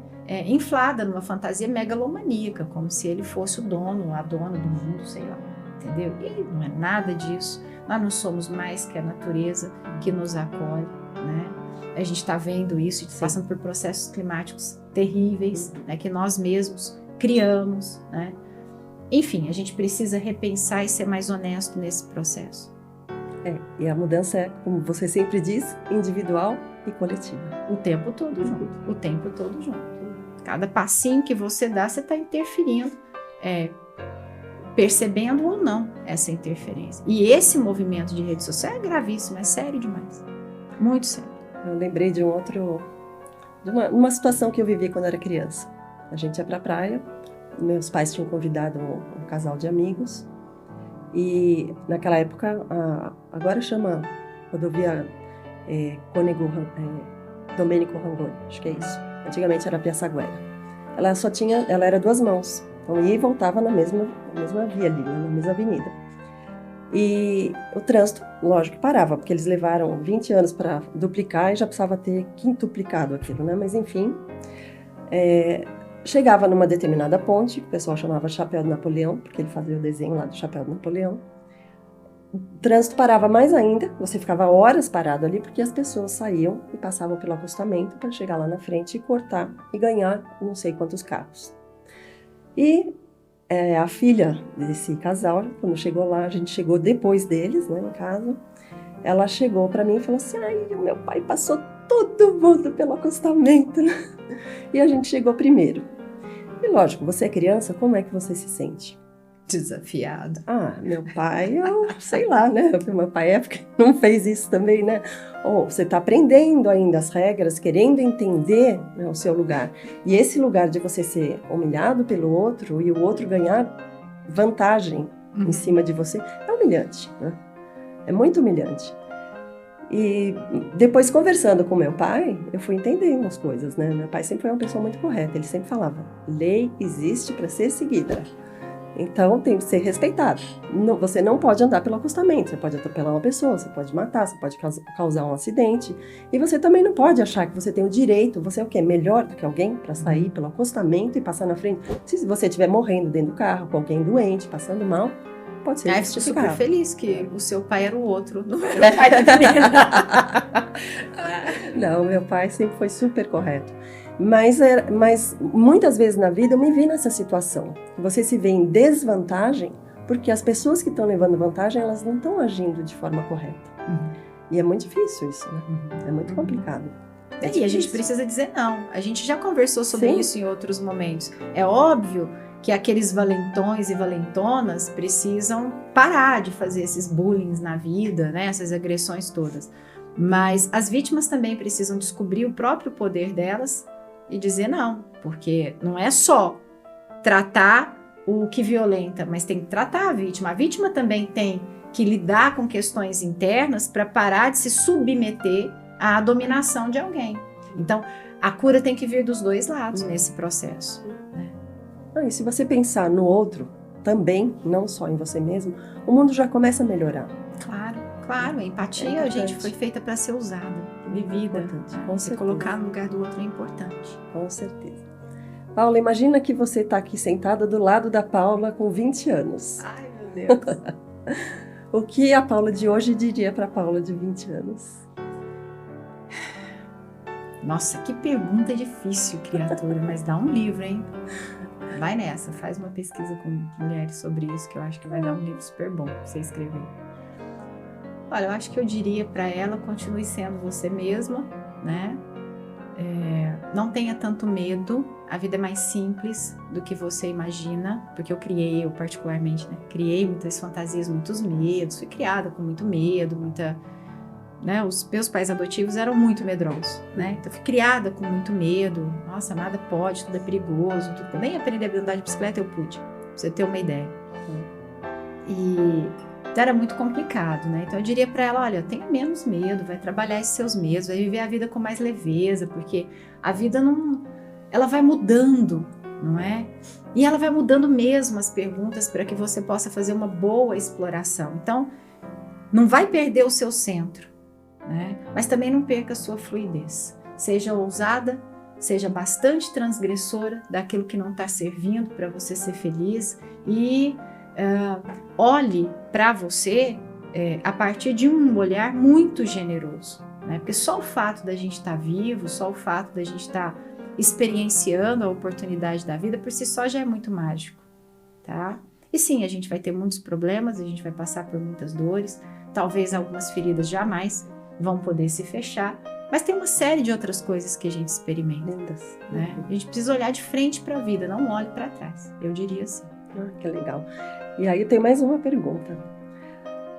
Inflada, numa fantasia megalomaníaca, como se ele fosse o dono, a dona do mundo, sei lá, entendeu? E não é nada disso. Nós não somos mais que a natureza que nos acolhe, né? A gente está vendo isso, passando por processos climáticos terríveis, né, que nós mesmos criamos, né? Enfim, a gente precisa repensar e ser mais honesto nesse processo. E a mudança é, como você sempre diz, individual e coletiva. O tempo todo junto. O tempo todo junto. Cada passinho que você dá, você está interferindo, percebendo ou não essa interferência. E esse movimento de rede social é gravíssimo, é sério demais. Muito sério. Eu lembrei de uma situação que eu vivi quando era criança. A gente ia para a praia, meus pais tinham convidado um casal de amigos, e naquela época, agora chama rodovia Domênico Rangoni, acho que é isso. Antigamente era Piaçaguera. Ela era 2 mãos, então ia e voltava na mesma via ali, na mesma avenida. E o trânsito, lógico, parava, porque eles levaram 20 anos para duplicar e já precisava ter quintuplicado aquilo, né? Mas enfim, chegava numa determinada ponte, que o pessoal chamava Chapéu de Napoleão, porque ele fazia o desenho lá do Chapéu de Napoleão. O trânsito parava mais ainda, você ficava horas parado ali, porque as pessoas saíam e passavam pelo acostamento para chegar lá na frente e cortar e ganhar não sei quantos carros. E a filha desse casal, quando chegou lá, a gente chegou depois deles, né, no caso, ela chegou para mim e falou assim, ai, o meu pai passou todo mundo pelo acostamento, e a gente chegou primeiro. E lógico, você é criança, como é que você se sente? Desafiada. Meu pai, eu sei lá, né? Meu pai é porque não fez isso também, né? Ou você está aprendendo ainda as regras, querendo entender, né, o seu lugar. E esse lugar de você ser humilhado pelo outro e o outro ganhar vantagem em cima de você é humilhante, né? É muito humilhante. E depois, conversando com meu pai, eu fui entendendo as coisas, né? Meu pai sempre foi uma pessoa muito correta. Ele sempre falava, lei existe para ser seguida. Então, tem que ser respeitado. Você não pode andar pelo acostamento, você pode atropelar uma pessoa, você pode matar, você pode causar um acidente. E você também não pode achar que você tem o direito, você é o quê? Melhor do que alguém para sair pelo acostamento e passar na frente. Se você estiver morrendo dentro do carro, com alguém doente, passando mal, pode ser justificado. Eu fico super feliz que o seu pai era o outro, não era o pai da menina. Não, meu pai sempre foi super correto. Mas muitas vezes na vida eu me vi nessa situação. Você se vê em desvantagem porque as pessoas que estão levando vantagem, elas não estão agindo de forma correta. E é muito difícil isso, né? É muito complicado. E a gente precisa dizer não. A gente já conversou sobre isso em outros momentos. É óbvio que aqueles valentões e valentonas precisam parar de fazer esses bullying na vida, né? Essas agressões todas. Mas as vítimas também precisam descobrir o próprio poder delas e dizer não, porque não é só tratar o que violenta, mas tem que tratar a vítima. A vítima também tem que lidar com questões internas para parar de se submeter à dominação de alguém. Então, a cura tem que vir dos dois lados nesse processo. E se você pensar no outro também, não só em você mesmo, o mundo já começa a melhorar. Claro, a empatia, a gente foi feita para ser usada, vivida. Se colocar no lugar do outro é importante. Com certeza. Paula, imagina que você está aqui sentada do lado da Paula com 20 anos. Ai, meu Deus. O que a Paula de hoje diria para a Paula de 20 anos? Nossa, que pergunta difícil, criatura, mas dá um livro, hein? Vai nessa, faz uma pesquisa com mulheres sobre isso, que eu acho que vai dar um livro super bom pra você escrever. Olha, eu acho que eu diria para ela, continue sendo você mesma, né? Não tenha tanto medo, a vida é mais simples do que você imagina, porque eu particularmente, né? Criei muitas fantasias, muitos medos, fui criada com muito medo, né? Os meus pais adotivos eram muito medrosos, né? Então, fui criada com muito medo, nossa, nada pode, tudo é perigoso, tudo. Nem aprender a andar de bicicleta eu pude, pra você ter uma ideia. Então era muito complicado, né? Então eu diria para ela, olha, tenha menos medo, vai trabalhar esses seus medos, vai viver a vida com mais leveza, porque a vida ela vai mudando, não é? E ela vai mudando mesmo as perguntas para que você possa fazer uma boa exploração. Então, não vai perder o seu centro, né? Mas também não perca a sua fluidez. Seja ousada, seja bastante transgressora daquilo que não está servindo para você ser feliz e olhe para você a partir de um olhar muito generoso, né? Porque só o fato da gente estar vivo, só o fato da gente estar experienciando a oportunidade da vida por si só já é muito mágico, tá? E sim, a gente vai ter muitos problemas, a gente vai passar por muitas dores, talvez algumas feridas jamais vão poder se fechar, mas tem uma série de outras coisas que a gente experimenta, né? A gente precisa olhar de frente para a vida, não olhe para trás, eu diria assim. Que legal. E aí eu tenho mais uma pergunta.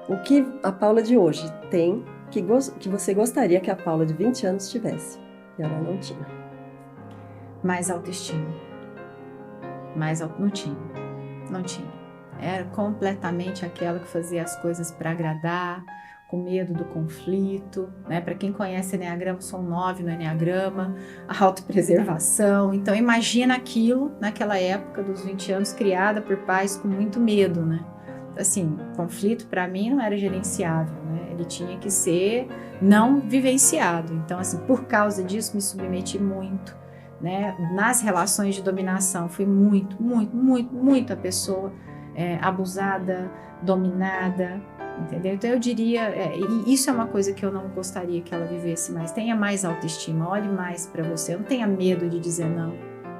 O que a Paula de hoje tem que você gostaria que a Paula de 20 anos tivesse e ela não tinha? Mais autoestima. Não tinha. Era completamente aquela que fazia as coisas para agradar, com medo do conflito, né? Para quem conhece Enneagrama, são 9 no Enneagrama, a autopreservação. Então imagina aquilo naquela época dos 20 anos, criada por pais com muito medo, né? Assim, conflito para mim não era gerenciável, né? Ele tinha que ser não vivenciado. Então, assim, por causa disso me submeti muito, né? Nas relações de dominação fui muito a pessoa abusada, dominada, Entendeu? Então eu diria, e isso é uma coisa que eu não gostaria que ela vivesse mais. Tenha mais autoestima, olhe mais para você, não tenha medo de dizer não,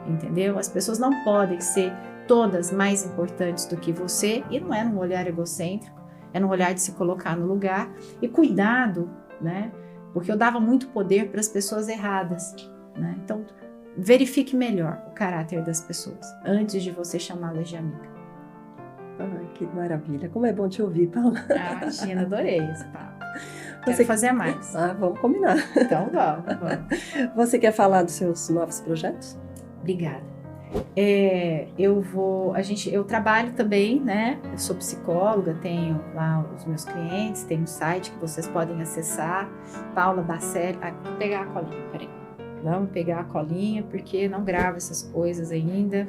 entendeu? As pessoas não podem ser todas mais importantes do que você, e não é num olhar egocêntrico, é num olhar de se colocar no lugar. E cuidado, né? Porque eu dava muito poder para as pessoas erradas, né? Então verifique melhor o caráter das pessoas antes de você chamá-las de amiga. Ai, que maravilha. Como é bom te ouvir, Paula. Ah, Gina, adorei esse papo. Quero fazer mais. Vamos combinar. Então vamos. Você quer falar dos seus novos projetos? Obrigada. Eu trabalho também, né? Eu sou psicóloga, tenho lá os meus clientes, tem um site que vocês podem acessar, Paula Bacelli. Vou pegar a colinha, peraí. Vamos pegar a colinha, porque não gravo essas coisas ainda.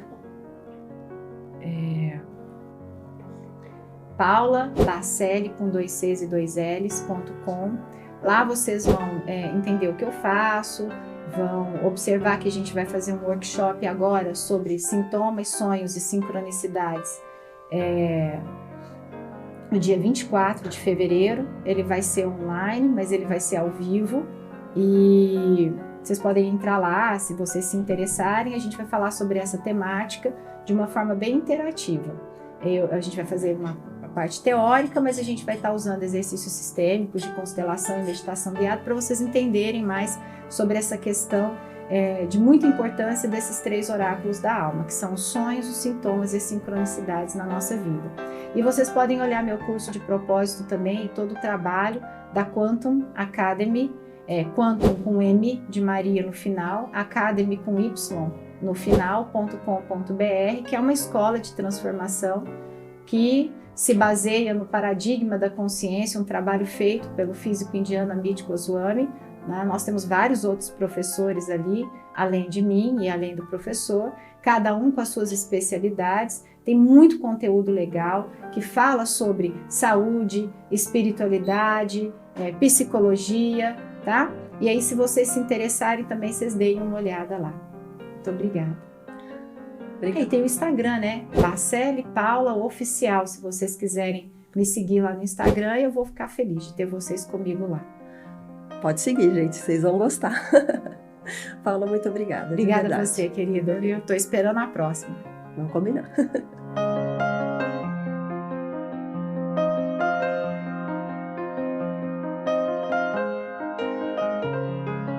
Paula Bacelli com 2 Cs e 2 Ls.com. Lá vocês vão entender o que eu faço, vão observar que a gente vai fazer um workshop agora sobre sintomas, sonhos e sincronicidades no dia 24 de fevereiro. Ele vai ser online, mas ele vai ser ao vivo e vocês podem entrar lá se vocês se interessarem. A gente vai falar sobre essa temática de uma forma bem interativa. A gente vai fazer uma parte teórica, mas a gente vai estar usando exercícios sistêmicos de constelação e meditação guiada para vocês entenderem mais sobre essa questão de muita importância desses 3 oráculos da alma, que são os sonhos, os sintomas e as sincronicidades na nossa vida. E vocês podem olhar meu curso de propósito também e todo o trabalho da Quantum Academy, Quantum com M de Maria no final, Academy com Y no final.com.br, que é uma escola de transformação que se baseia no paradigma da consciência, um trabalho feito pelo físico indiano Amit Goswami. Né? Nós temos vários outros professores ali, além de mim e além do professor, cada um com as suas especialidades. Tem muito conteúdo legal que fala sobre saúde, espiritualidade, psicologia, tá? E aí, se vocês se interessarem, também vocês deem uma olhada lá. Muito obrigada. E tem o Instagram, né? Bacelli Paula Oficial. Se vocês quiserem me seguir lá no Instagram, eu vou ficar feliz de ter vocês comigo lá. Pode seguir, gente. Vocês vão gostar. Paula, muito obrigada. Obrigada a você, querida. Eu estou esperando a próxima. Vamos combinar.